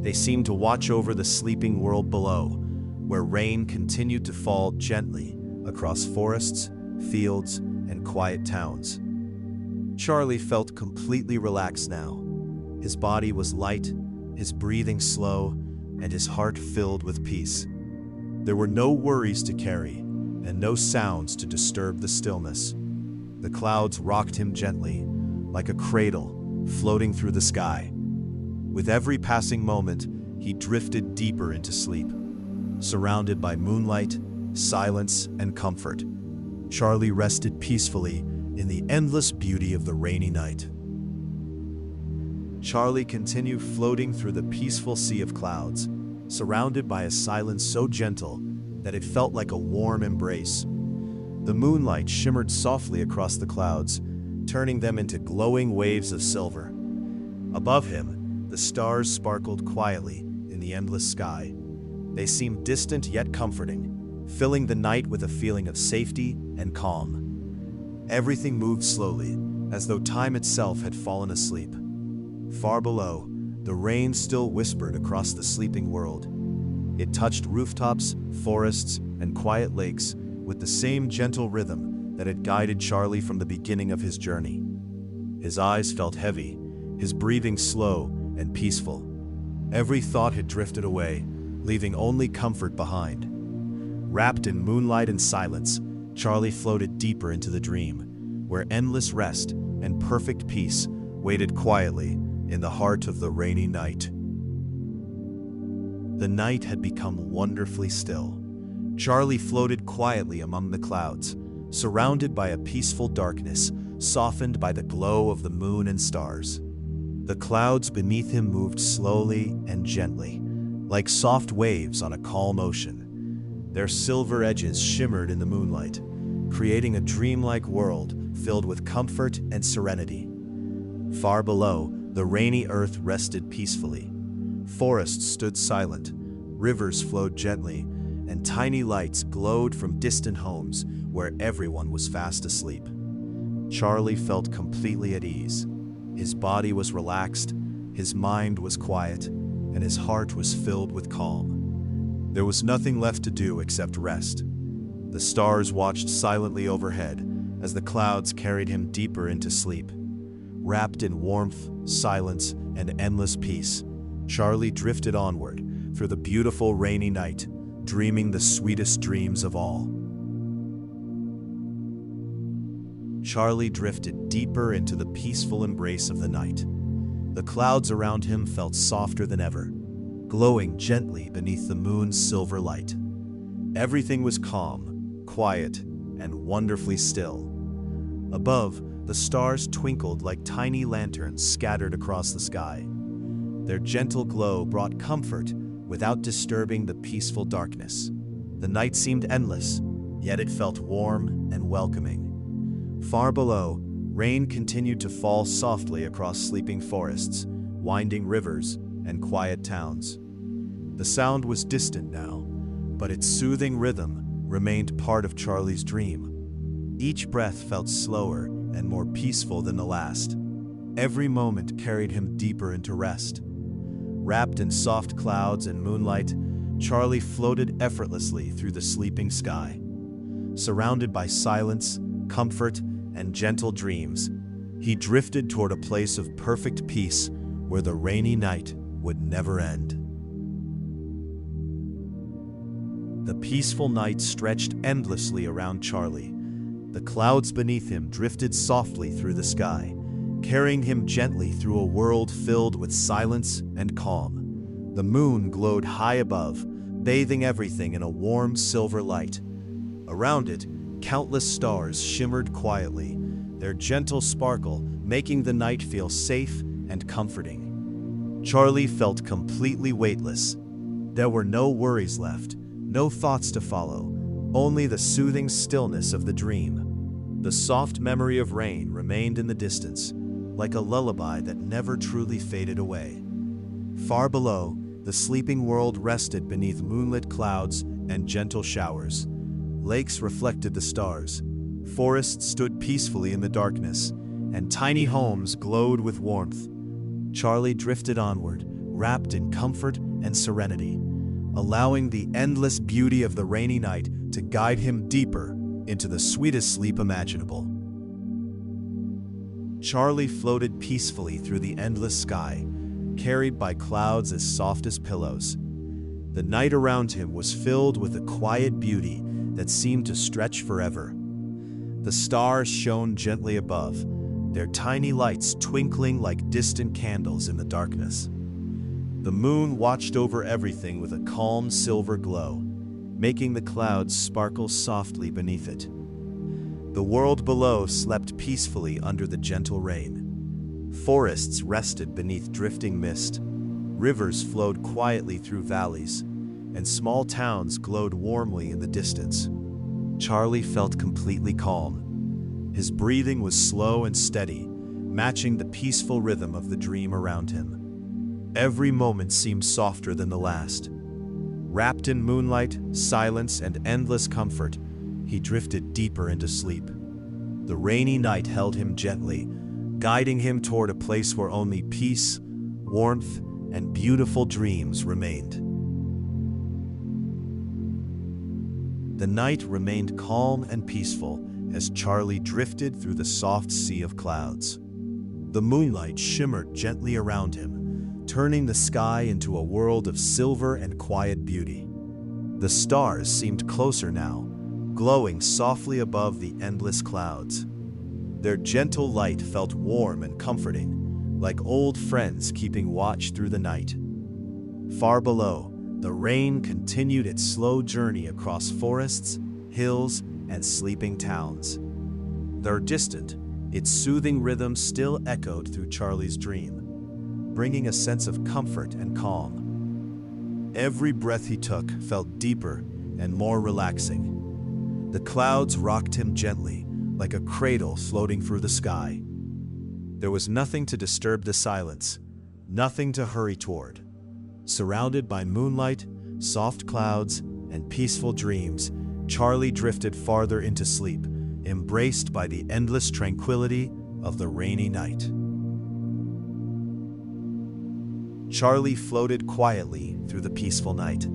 They seemed to watch over the sleeping world below, where rain continued to fall gently across forests, fields, and quiet towns. Charlie felt completely relaxed now. His body was light, his breathing slow, and his heart filled with peace. There were no worries to carry, and no sounds to disturb the stillness. The clouds rocked him gently, like a cradle floating through the sky. With every passing moment, he drifted deeper into sleep. Surrounded by moonlight, silence, and comfort, Charlie rested peacefully in the endless beauty of the rainy night. Charlie continued floating through the peaceful sea of clouds, surrounded by a silence so gentle that it felt like a warm embrace. The moonlight shimmered softly across the clouds, turning them into glowing waves of silver. Above him, the stars sparkled quietly in the endless sky. They seemed distant yet comforting, filling the night with a feeling of safety and calm. Everything moved slowly, as though time itself had fallen asleep. Far below, the rain still whispered across the sleeping world. It touched rooftops, forests, and quiet lakes with the same gentle rhythm that had guided Charlie from the beginning of his journey. His eyes felt heavy, his breathing slow and peaceful. Every thought had drifted away, leaving only comfort behind. Wrapped in moonlight and silence, Charlie floated deeper into the dream, where endless rest and perfect peace waited quietly in the heart of the rainy night. The night had become wonderfully still. Charlie floated quietly among the clouds, surrounded by a peaceful darkness, softened by the glow of the moon and stars. The clouds beneath him moved slowly and gently, like soft waves on a calm ocean. Their silver edges shimmered in the moonlight, creating a dreamlike world filled with comfort and serenity. Far below, the rainy earth rested peacefully. Forests stood silent, rivers flowed gently, and tiny lights glowed from distant homes where everyone was fast asleep. Charlie felt completely at ease. His body was relaxed, his mind was quiet, and his heart was filled with calm. There was nothing left to do except rest. The stars watched silently overhead as the clouds carried him deeper into sleep. Wrapped in warmth, silence, and endless peace, Charlie drifted onward through the beautiful rainy night, dreaming the sweetest dreams of all. Charlie drifted deeper into the peaceful embrace of the night. The clouds around him felt softer than ever, glowing gently beneath the moon's silver light. Everything was calm, quiet, and wonderfully still. Above, the stars twinkled like tiny lanterns scattered across the sky. Their gentle glow brought comfort without disturbing the peaceful darkness. The night seemed endless, yet it felt warm and welcoming. Far below, rain continued to fall softly across sleeping forests, winding rivers, and quiet towns. The sound was distant now, but its soothing rhythm remained part of Charlie's dream. Each breath felt slower and more peaceful than the last. Every moment carried him deeper into rest. Wrapped in soft clouds and moonlight, Charlie floated effortlessly through the sleeping sky. Surrounded by silence, comfort, and gentle dreams, he drifted toward a place of perfect peace where the rainy night would never end. The peaceful night stretched endlessly around Charlie. The clouds beneath him drifted softly through the sky, carrying him gently through a world filled with silence and calm. The moon glowed high above, bathing everything in a warm silver light. Around it, countless stars shimmered quietly, their gentle sparkle making the night feel safe and comforting. Charlie felt completely weightless. There were no worries left, no thoughts to follow, only the soothing stillness of the dream. The soft memory of rain remained in the distance, like a lullaby that never truly faded away. Far below, the sleeping world rested beneath moonlit clouds and gentle showers. Lakes reflected the stars, forests stood peacefully in the darkness, and tiny homes glowed with warmth. Charlie drifted onward, wrapped in comfort and serenity, allowing the endless beauty of the rainy night to guide him deeper into the sweetest sleep imaginable. Charlie floated peacefully through the endless sky, carried by clouds as soft as pillows. The night around him was filled with a quiet beauty that seemed to stretch forever. The stars shone gently above, their tiny lights twinkling like distant candles in the darkness. The moon watched over everything with a calm silver glow, making the clouds sparkle softly beneath it. The world below slept peacefully under the gentle rain. Forests rested beneath drifting mist, rivers flowed quietly through valleys, and small towns glowed warmly in the distance. Charlie felt completely calm. His breathing was slow and steady, matching the peaceful rhythm of the dream around him. Every moment seemed softer than the last. Wrapped in moonlight, silence, and endless comfort, he drifted deeper into sleep. The rainy night held him gently, guiding him toward a place where only peace, warmth, and beautiful dreams remained. The night remained calm and peaceful as Charlie drifted through the soft sea of clouds. The moonlight shimmered gently around him, turning the sky into a world of silver and quiet beauty. The stars seemed closer now, glowing softly above the endless clouds. Their gentle light felt warm and comforting, like old friends keeping watch through the night. Far below, the rain continued its slow journey across forests, hills, and sleeping towns. Though distant, its soothing rhythm still echoed through Charlie's dream. bringing a sense of comfort and calm. Every breath he took felt deeper and more relaxing. The clouds rocked him gently, like a cradle floating through the sky. There was nothing to disturb the silence, nothing to hurry toward. Surrounded by moonlight, soft clouds, and peaceful dreams, Charlie drifted farther into sleep, embraced by the endless tranquility of the rainy night. Charlie floated quietly through the peaceful night,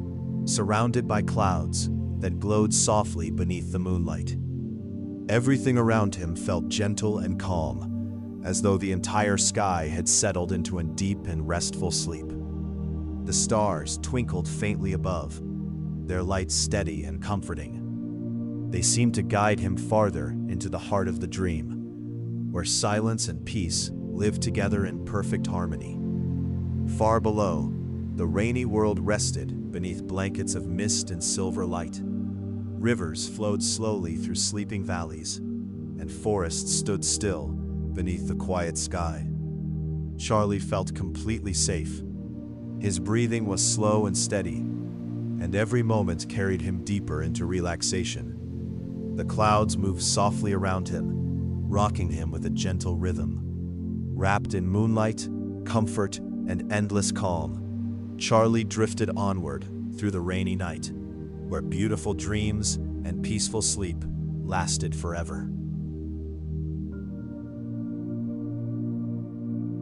surrounded by clouds that glowed softly beneath the moonlight. Everything around him felt gentle and calm, as though the entire sky had settled into a deep and restful sleep. The stars twinkled faintly above, their light steady and comforting. They seemed to guide him farther into the heart of the dream, where silence and peace lived together in perfect harmony. Far below, the rainy world rested beneath blankets of mist and silver light. Rivers flowed slowly through sleeping valleys, and forests stood still beneath the quiet sky. Charlie felt completely safe. His breathing was slow and steady, and every moment carried him deeper into relaxation. The clouds moved softly around him, rocking him with a gentle rhythm. Wrapped in moonlight, comfort, and endless calm, Charlie drifted onward through the rainy night, where beautiful dreams and peaceful sleep lasted forever.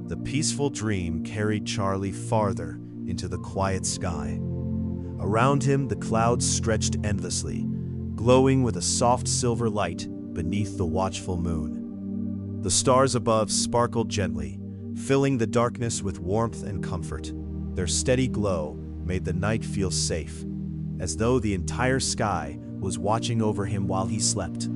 The peaceful dream carried Charlie farther into the quiet sky. Around him, the clouds stretched endlessly, glowing with a soft silver light beneath the watchful moon. The stars above sparkled gently, filling the darkness with warmth and comfort. Their steady glow made the night feel safe, as though the entire sky was watching over him while he slept.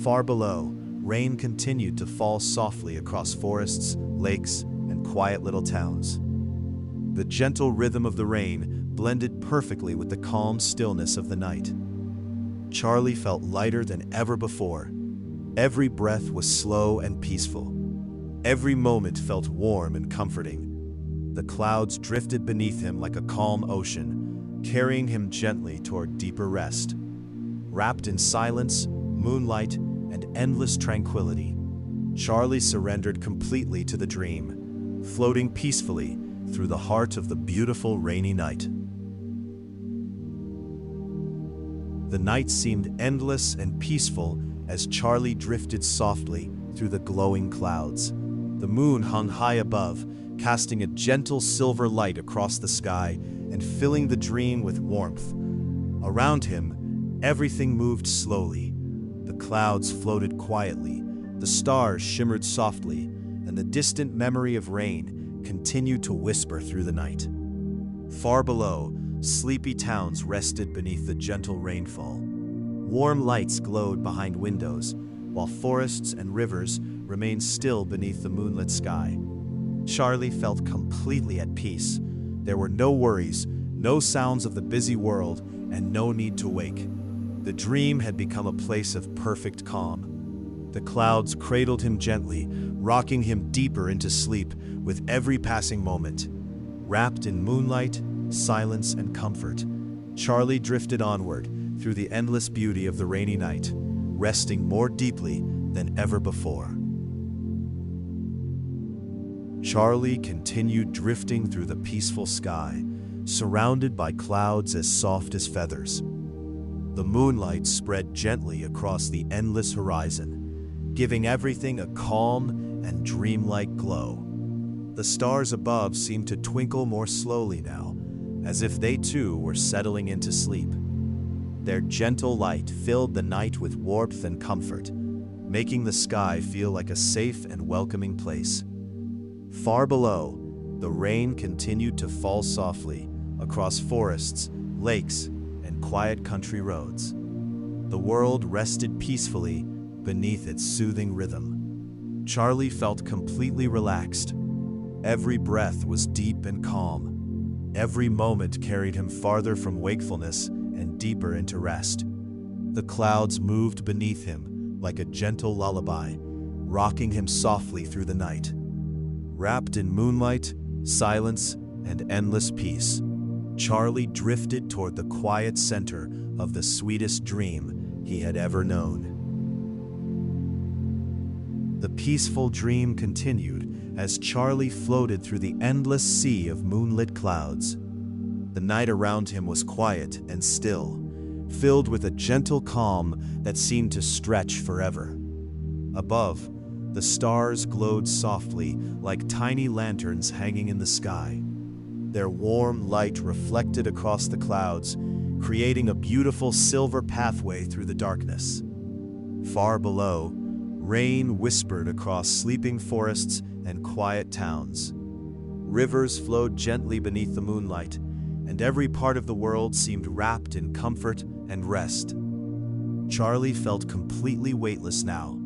Far below, rain continued to fall softly across forests, lakes, and quiet little towns. The gentle rhythm of the rain blended perfectly with the calm stillness of the night. Charlie felt lighter than ever before. Every breath was slow and peaceful. Every moment felt warm and comforting. The clouds drifted beneath him like a calm ocean, carrying him gently toward deeper rest. Wrapped in silence, moonlight, and endless tranquility, Charlie surrendered completely to the dream, floating peacefully through the heart of the beautiful rainy night. The night seemed endless and peaceful as Charlie drifted softly through the glowing clouds. The moon hung high above, casting a gentle silver light across the sky and filling the dream with warmth. Around him, everything moved slowly. The clouds floated quietly, the stars shimmered softly, and the distant memory of rain continued to whisper through the night. Far below, sleepy towns rested beneath the gentle rainfall. Warm lights glowed behind windows, while forests and rivers remained still beneath the moonlit sky. Charlie felt completely at peace. There were no worries, no sounds of the busy world, and no need to wake. The dream had become a place of perfect calm. The clouds cradled him gently, rocking him deeper into sleep with every passing moment. Wrapped in moonlight, silence, and comfort, Charlie drifted onward through the endless beauty of the rainy night, resting more deeply than ever before. Charlie continued drifting through the peaceful sky, surrounded by clouds as soft as feathers. The moonlight spread gently across the endless horizon, giving everything a calm and dreamlike glow. The stars above seemed to twinkle more slowly now, as if they too were settling into sleep. Their gentle light filled the night with warmth and comfort, making the sky feel like a safe and welcoming place. Far below, the rain continued to fall softly across forests, lakes, and quiet country roads. The world rested peacefully beneath its soothing rhythm. Charlie felt completely relaxed. Every breath was deep and calm. Every moment carried him farther from wakefulness and deeper into rest. The clouds moved beneath him like a gentle lullaby, rocking him softly through the night. Wrapped in moonlight, silence, and endless peace, Charlie drifted toward the quiet center of the sweetest dream he had ever known. The peaceful dream continued as Charlie floated through the endless sea of moonlit clouds. The night around him was quiet and still, filled with a gentle calm that seemed to stretch forever. Above, the stars glowed softly like tiny lanterns hanging in the sky. Their warm light reflected across the clouds, creating a beautiful silver pathway through the darkness. Far below, rain whispered across sleeping forests and quiet towns. Rivers flowed gently beneath the moonlight, and every part of the world seemed wrapped in comfort and rest. Charlie felt completely weightless now.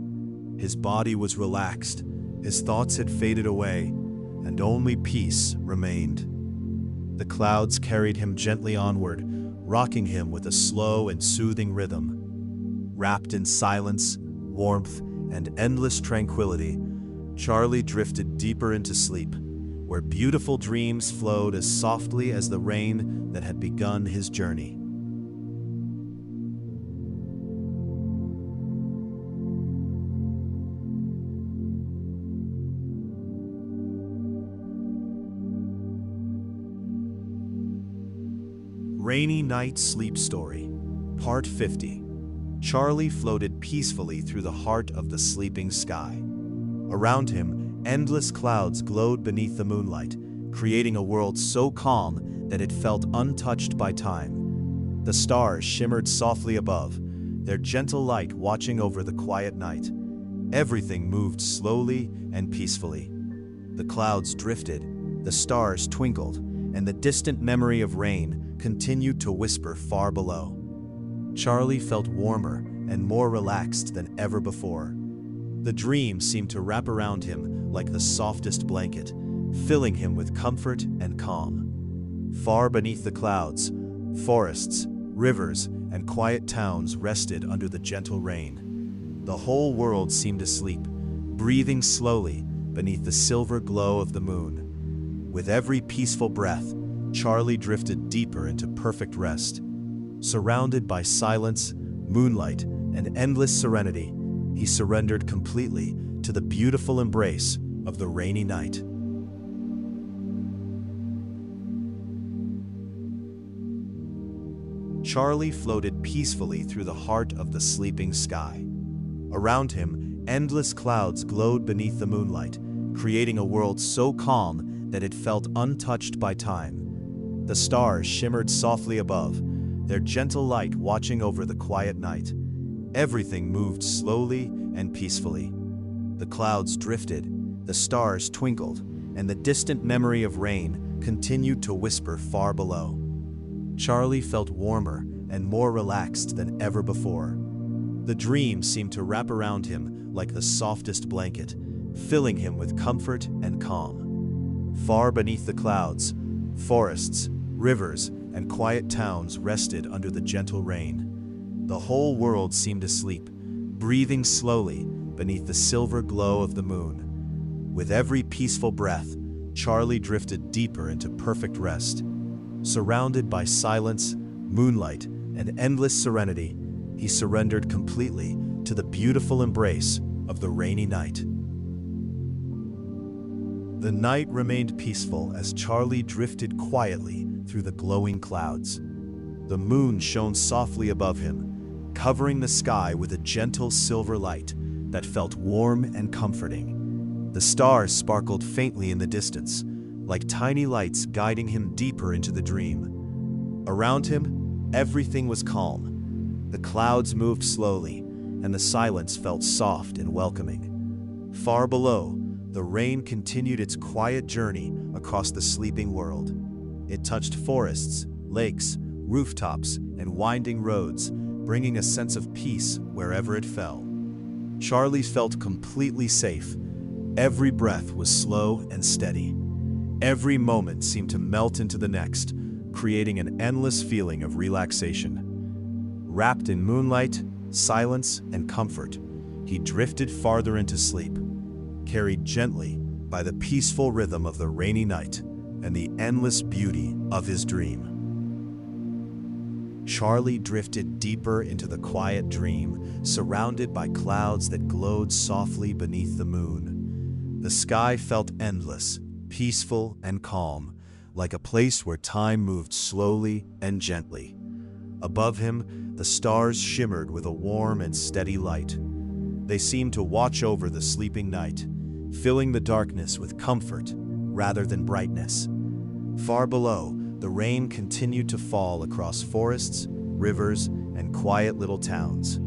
His body was relaxed, his thoughts had faded away, and only peace remained. The clouds carried him gently onward, rocking him with a slow and soothing rhythm. Wrapped in silence, warmth, and endless tranquility, Charlie drifted deeper into sleep, where beautiful dreams flowed as softly as the rain that had begun his journey. Rainy Night Sleep Story, Part 50. Charlie floated peacefully through the heart of the sleeping sky. Around him, endless clouds glowed beneath the moonlight, creating a world so calm that it felt untouched by time. The stars shimmered softly above, their gentle light watching over the quiet night. Everything moved slowly and peacefully. The clouds drifted, the stars twinkled, and the distant memory of rain continued to whisper far below. Charlie felt warmer and more relaxed than ever before. The dream seemed to wrap around him like the softest blanket, filling him with comfort and calm. Far beneath the clouds, forests, rivers, and quiet towns rested under the gentle rain. The whole world seemed asleep, breathing slowly beneath the silver glow of the moon. With every peaceful breath, Charlie drifted deeper into perfect rest. Surrounded by silence, moonlight, and endless serenity, he surrendered completely to the beautiful embrace of the rainy night. Charlie floated peacefully through the heart of the sleeping sky. Around him, endless clouds glowed beneath the moonlight, creating a world so calm that it felt untouched by time. The stars shimmered softly above, their gentle light watching over the quiet night. Everything moved slowly and peacefully. The clouds drifted, the stars twinkled, and the distant memory of rain continued to whisper far below. Charlie felt warmer and more relaxed than ever before. The dream seemed to wrap around him like the softest blanket, filling him with comfort and calm. Far beneath the clouds, forests, rivers, and quiet towns rested under the gentle rain. The whole world seemed asleep, breathing slowly beneath the silver glow of the moon. With every peaceful breath, Charlie drifted deeper into perfect rest. Surrounded by silence, moonlight, and endless serenity, he surrendered completely to the beautiful embrace of the rainy night. The night remained peaceful as Charlie drifted quietly through the glowing clouds. The moon shone softly above him, covering the sky with a gentle silver light that felt warm and comforting. The stars sparkled faintly in the distance, like tiny lights guiding him deeper into the dream. Around him, everything was calm. The clouds moved slowly, and the silence felt soft and welcoming. Far below, the rain continued its quiet journey across the sleeping world. It touched forests, lakes, rooftops, and winding roads, bringing a sense of peace wherever it fell. Charlie felt completely safe. Every breath was slow and steady. Every moment seemed to melt into the next, creating an endless feeling of relaxation. Wrapped in moonlight, silence, and comfort, he drifted farther into sleep, carried gently by the peaceful rhythm of the rainy night. and the endless beauty of his dream. Charlie drifted deeper into the quiet dream, surrounded by clouds that glowed softly beneath the moon. The sky felt endless, peaceful and calm, like a place where time moved slowly and gently. Above him, the stars shimmered with a warm and steady light. They seemed to watch over the sleeping night, filling the darkness with comfort rather than brightness. Far below, the rain continued to fall across forests, rivers, and quiet little towns.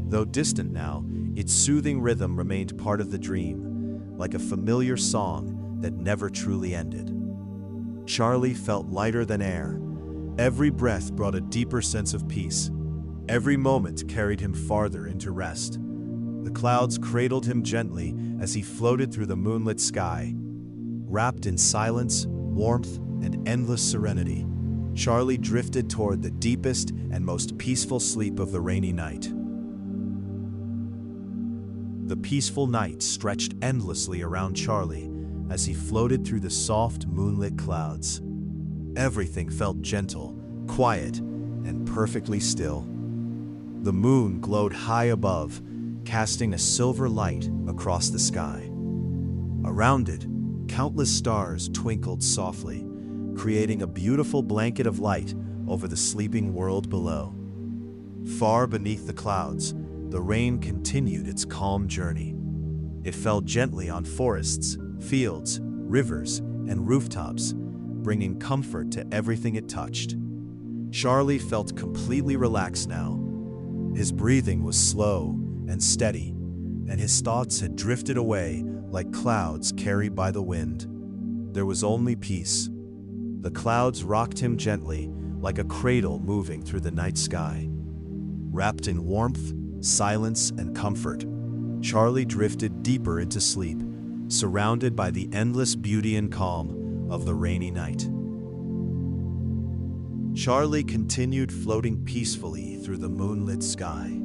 Though distant now, its soothing rhythm remained part of the dream, like a familiar song that never truly ended. Charlie felt lighter than air. Every breath brought a deeper sense of peace. Every moment carried him farther into rest. The clouds cradled him gently as he floated through the moonlit sky. Wrapped in silence, warmth, and endless serenity, Charlie drifted toward the deepest and most peaceful sleep of the rainy night. The peaceful night stretched endlessly around Charlie as he floated through the soft, moonlit clouds. Everything felt gentle, quiet, and perfectly still. The moon glowed high above, casting a silver light across the sky. Around it, countless stars twinkled softly, creating a beautiful blanket of light over the sleeping world below. Far beneath the clouds, the rain continued its calm journey. It fell gently on forests, fields, rivers, and rooftops, bringing comfort to everything it touched. Charlie felt completely relaxed now. His breathing was slow and steady, and his thoughts had drifted away like clouds carried by the wind. There was only peace. The clouds rocked him gently, like a cradle moving through the night sky. Wrapped in warmth, silence, and comfort, Charlie drifted deeper into sleep, surrounded by the endless beauty and calm of the rainy night. Charlie continued floating peacefully through the moonlit sky.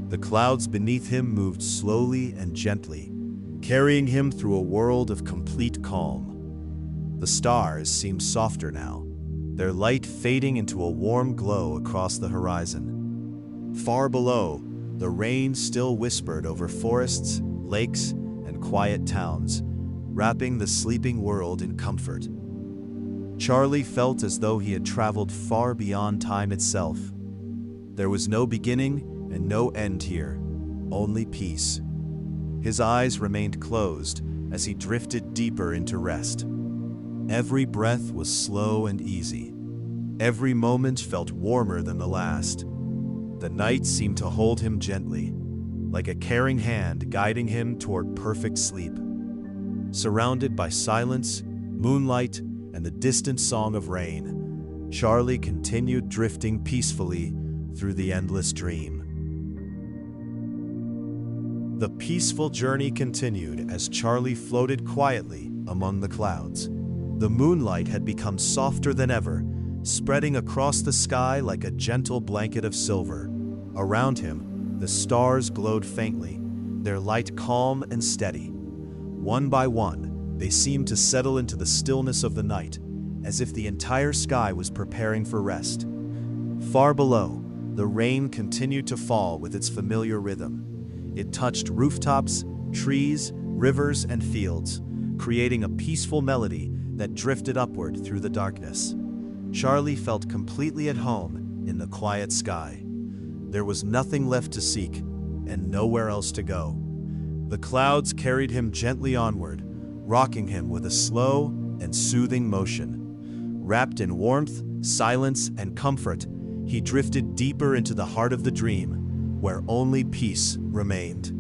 The clouds beneath him moved slowly and gently, carrying him through a world of complete calm. The stars seemed softer now, their light fading into a warm glow across the horizon. Far below, the rain still whispered over forests, lakes, and quiet towns, wrapping the sleeping world in comfort. Charlie felt as though he had traveled far beyond time itself. There was no beginning and no end here, only peace. His eyes remained closed as he drifted deeper into rest. Every breath was slow and easy. Every moment felt warmer than the last. The night seemed to hold him gently, like a caring hand guiding him toward perfect sleep. Surrounded by silence, moonlight, and the distant song of rain, Charlie continued drifting peacefully through the endless dream. The peaceful journey continued as Charlie floated quietly among the clouds. The moonlight had become softer than ever, spreading across the sky like a gentle blanket of silver. Around him, the stars glowed faintly, their light calm and steady. One by one, they seemed to settle into the stillness of the night, as if the entire sky was preparing for rest. Far below, the rain continued to fall with its familiar rhythm. It touched rooftops, trees, rivers, and fields, creating a peaceful melody that drifted upward through the darkness. Charlie felt completely at home in the quiet sky. There was nothing left to seek, and nowhere else to go. The clouds carried him gently onward, rocking him with a slow and soothing motion. Wrapped in warmth, silence, and comfort, he drifted deeper into the heart of the dream, where only peace remained.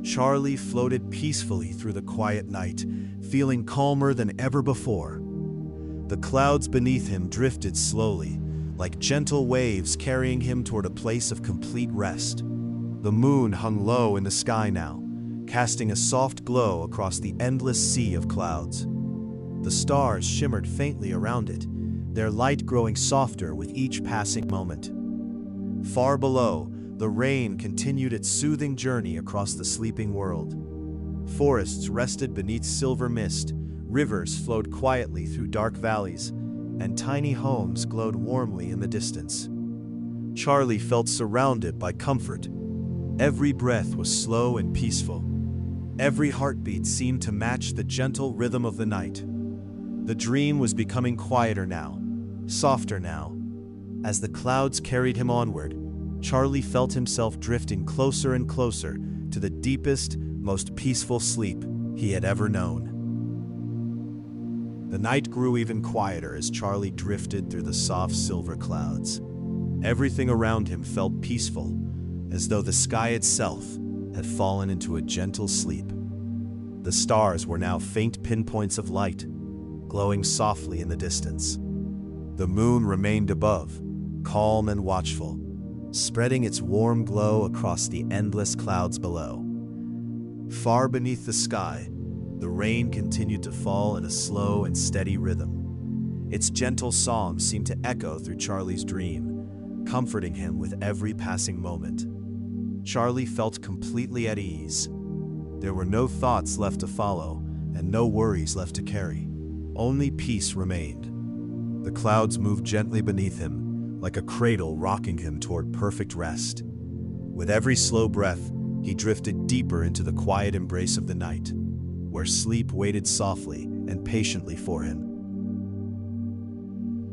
Charlie floated peacefully through the quiet night, feeling calmer than ever before. The clouds beneath him drifted slowly, like gentle waves carrying him toward a place of complete rest. The moon hung low in the sky now, casting a soft glow across the endless sea of clouds. The stars shimmered faintly around it, their light growing softer with each passing moment. Far below, the rain continued its soothing journey across the sleeping world. Forests rested beneath silver mist, Rivers flowed quietly through dark valleys, and tiny homes glowed warmly in the distance. Charlie felt surrounded by comfort. Every breath was slow and peaceful. Every heartbeat seemed to match the gentle rhythm of the night. The dream was becoming quieter now, softer now. As the clouds carried him onward, Charlie felt himself drifting closer and closer to the deepest, most peaceful sleep he had ever known. The night grew even quieter as Charlie drifted through the soft silver clouds. Everything around him felt peaceful, as though the sky itself had fallen into a gentle sleep. The stars were now faint pinpoints of light, glowing softly in the distance. The moon remained above, calm and watchful, spreading its warm glow across the endless clouds below. Far beneath the sky, the rain continued to fall in a slow and steady rhythm. Its gentle song seemed to echo through Charlie's dream, comforting him with every passing moment. Charlie felt completely at ease. There were no thoughts left to follow, and no worries left to carry. Only peace remained. The clouds moved gently beneath him, like a cradle rocking him toward perfect rest. With every slow breath, he drifted deeper into the quiet embrace of the night, where sleep waited softly and patiently for him.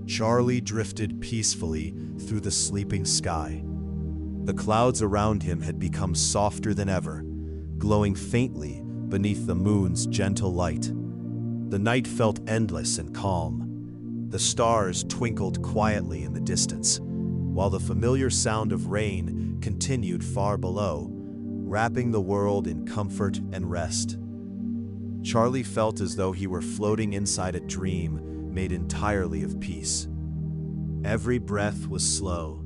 Charlie drifted peacefully through the sleeping sky. The clouds around him had become softer than ever, glowing faintly beneath the moon's gentle light. The night felt endless and calm. The stars twinkled quietly in the distance, while the familiar sound of rain continued far below, wrapping the world in comfort and rest. Charlie felt as though he were floating inside a dream made entirely of peace. Every breath was slow.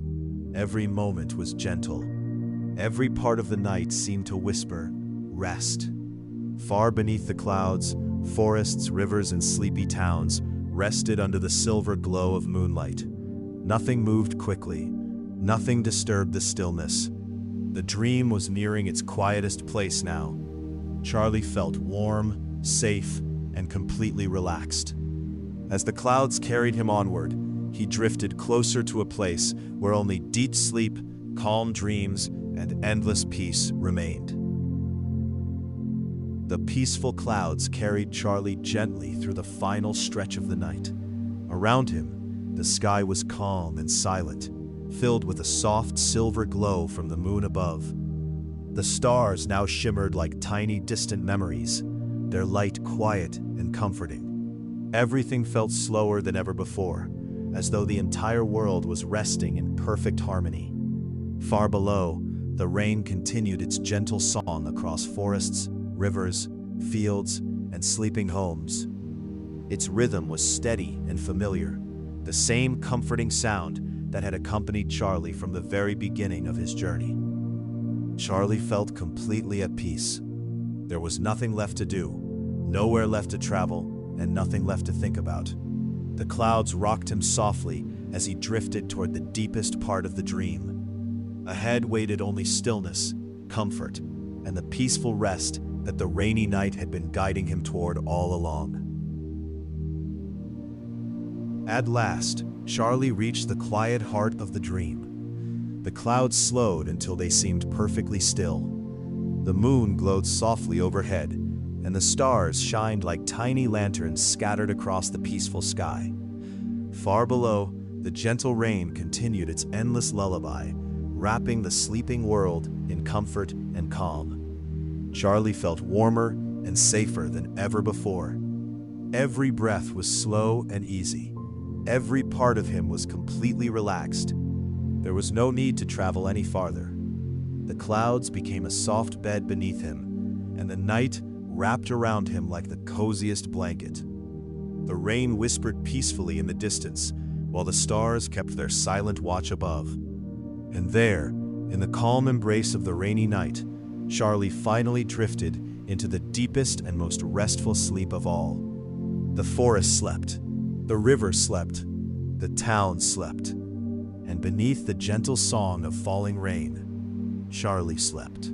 Every moment was gentle. Every part of the night seemed to whisper, "Rest." Far beneath the clouds, forests, rivers, and sleepy towns rested under the silver glow of moonlight. Nothing moved quickly. Nothing disturbed the stillness. The dream was nearing its quietest place now. Charlie felt warm, safe, and completely relaxed. As the clouds carried him onward, he drifted closer to a place where only deep sleep, calm dreams, and endless peace remained. The peaceful clouds carried Charlie gently through the final stretch of the night. Around him, the sky was calm and silent, filled with a soft silver glow from the moon above. The stars now shimmered like tiny distant memories, their light quiet and comforting. Everything felt slower than ever before, as though the entire world was resting in perfect harmony. Far below, the rain continued its gentle song across forests, rivers, fields, and sleeping homes. Its rhythm was steady and familiar, the same comforting sound that had accompanied Charlie from the very beginning of his journey. Charlie felt completely at peace. There was nothing left to do, nowhere left to travel, and nothing left to think about. The clouds rocked him softly as he drifted toward the deepest part of the dream. Ahead waited only stillness, comfort, and the peaceful rest that the rainy night had been guiding him toward all along. At last, Charlie reached the quiet heart of the dream. The clouds slowed until they seemed perfectly still. The moon glowed softly overhead, and the stars shined like tiny lanterns scattered across the peaceful sky. Far below, the gentle rain continued its endless lullaby, wrapping the sleeping world in comfort and calm. Charlie felt warmer and safer than ever before. Every breath was slow and easy. Every part of him was completely relaxed. There was no need to travel any farther. The clouds became a soft bed beneath him, and the night wrapped around him like the coziest blanket. The rain whispered peacefully in the distance, while the stars kept their silent watch above. And there, in the calm embrace of the rainy night, Charlie finally drifted into the deepest and most restful sleep of all. The forest slept, the river slept, the town slept, and beneath the gentle song of falling rain, Charlie slept.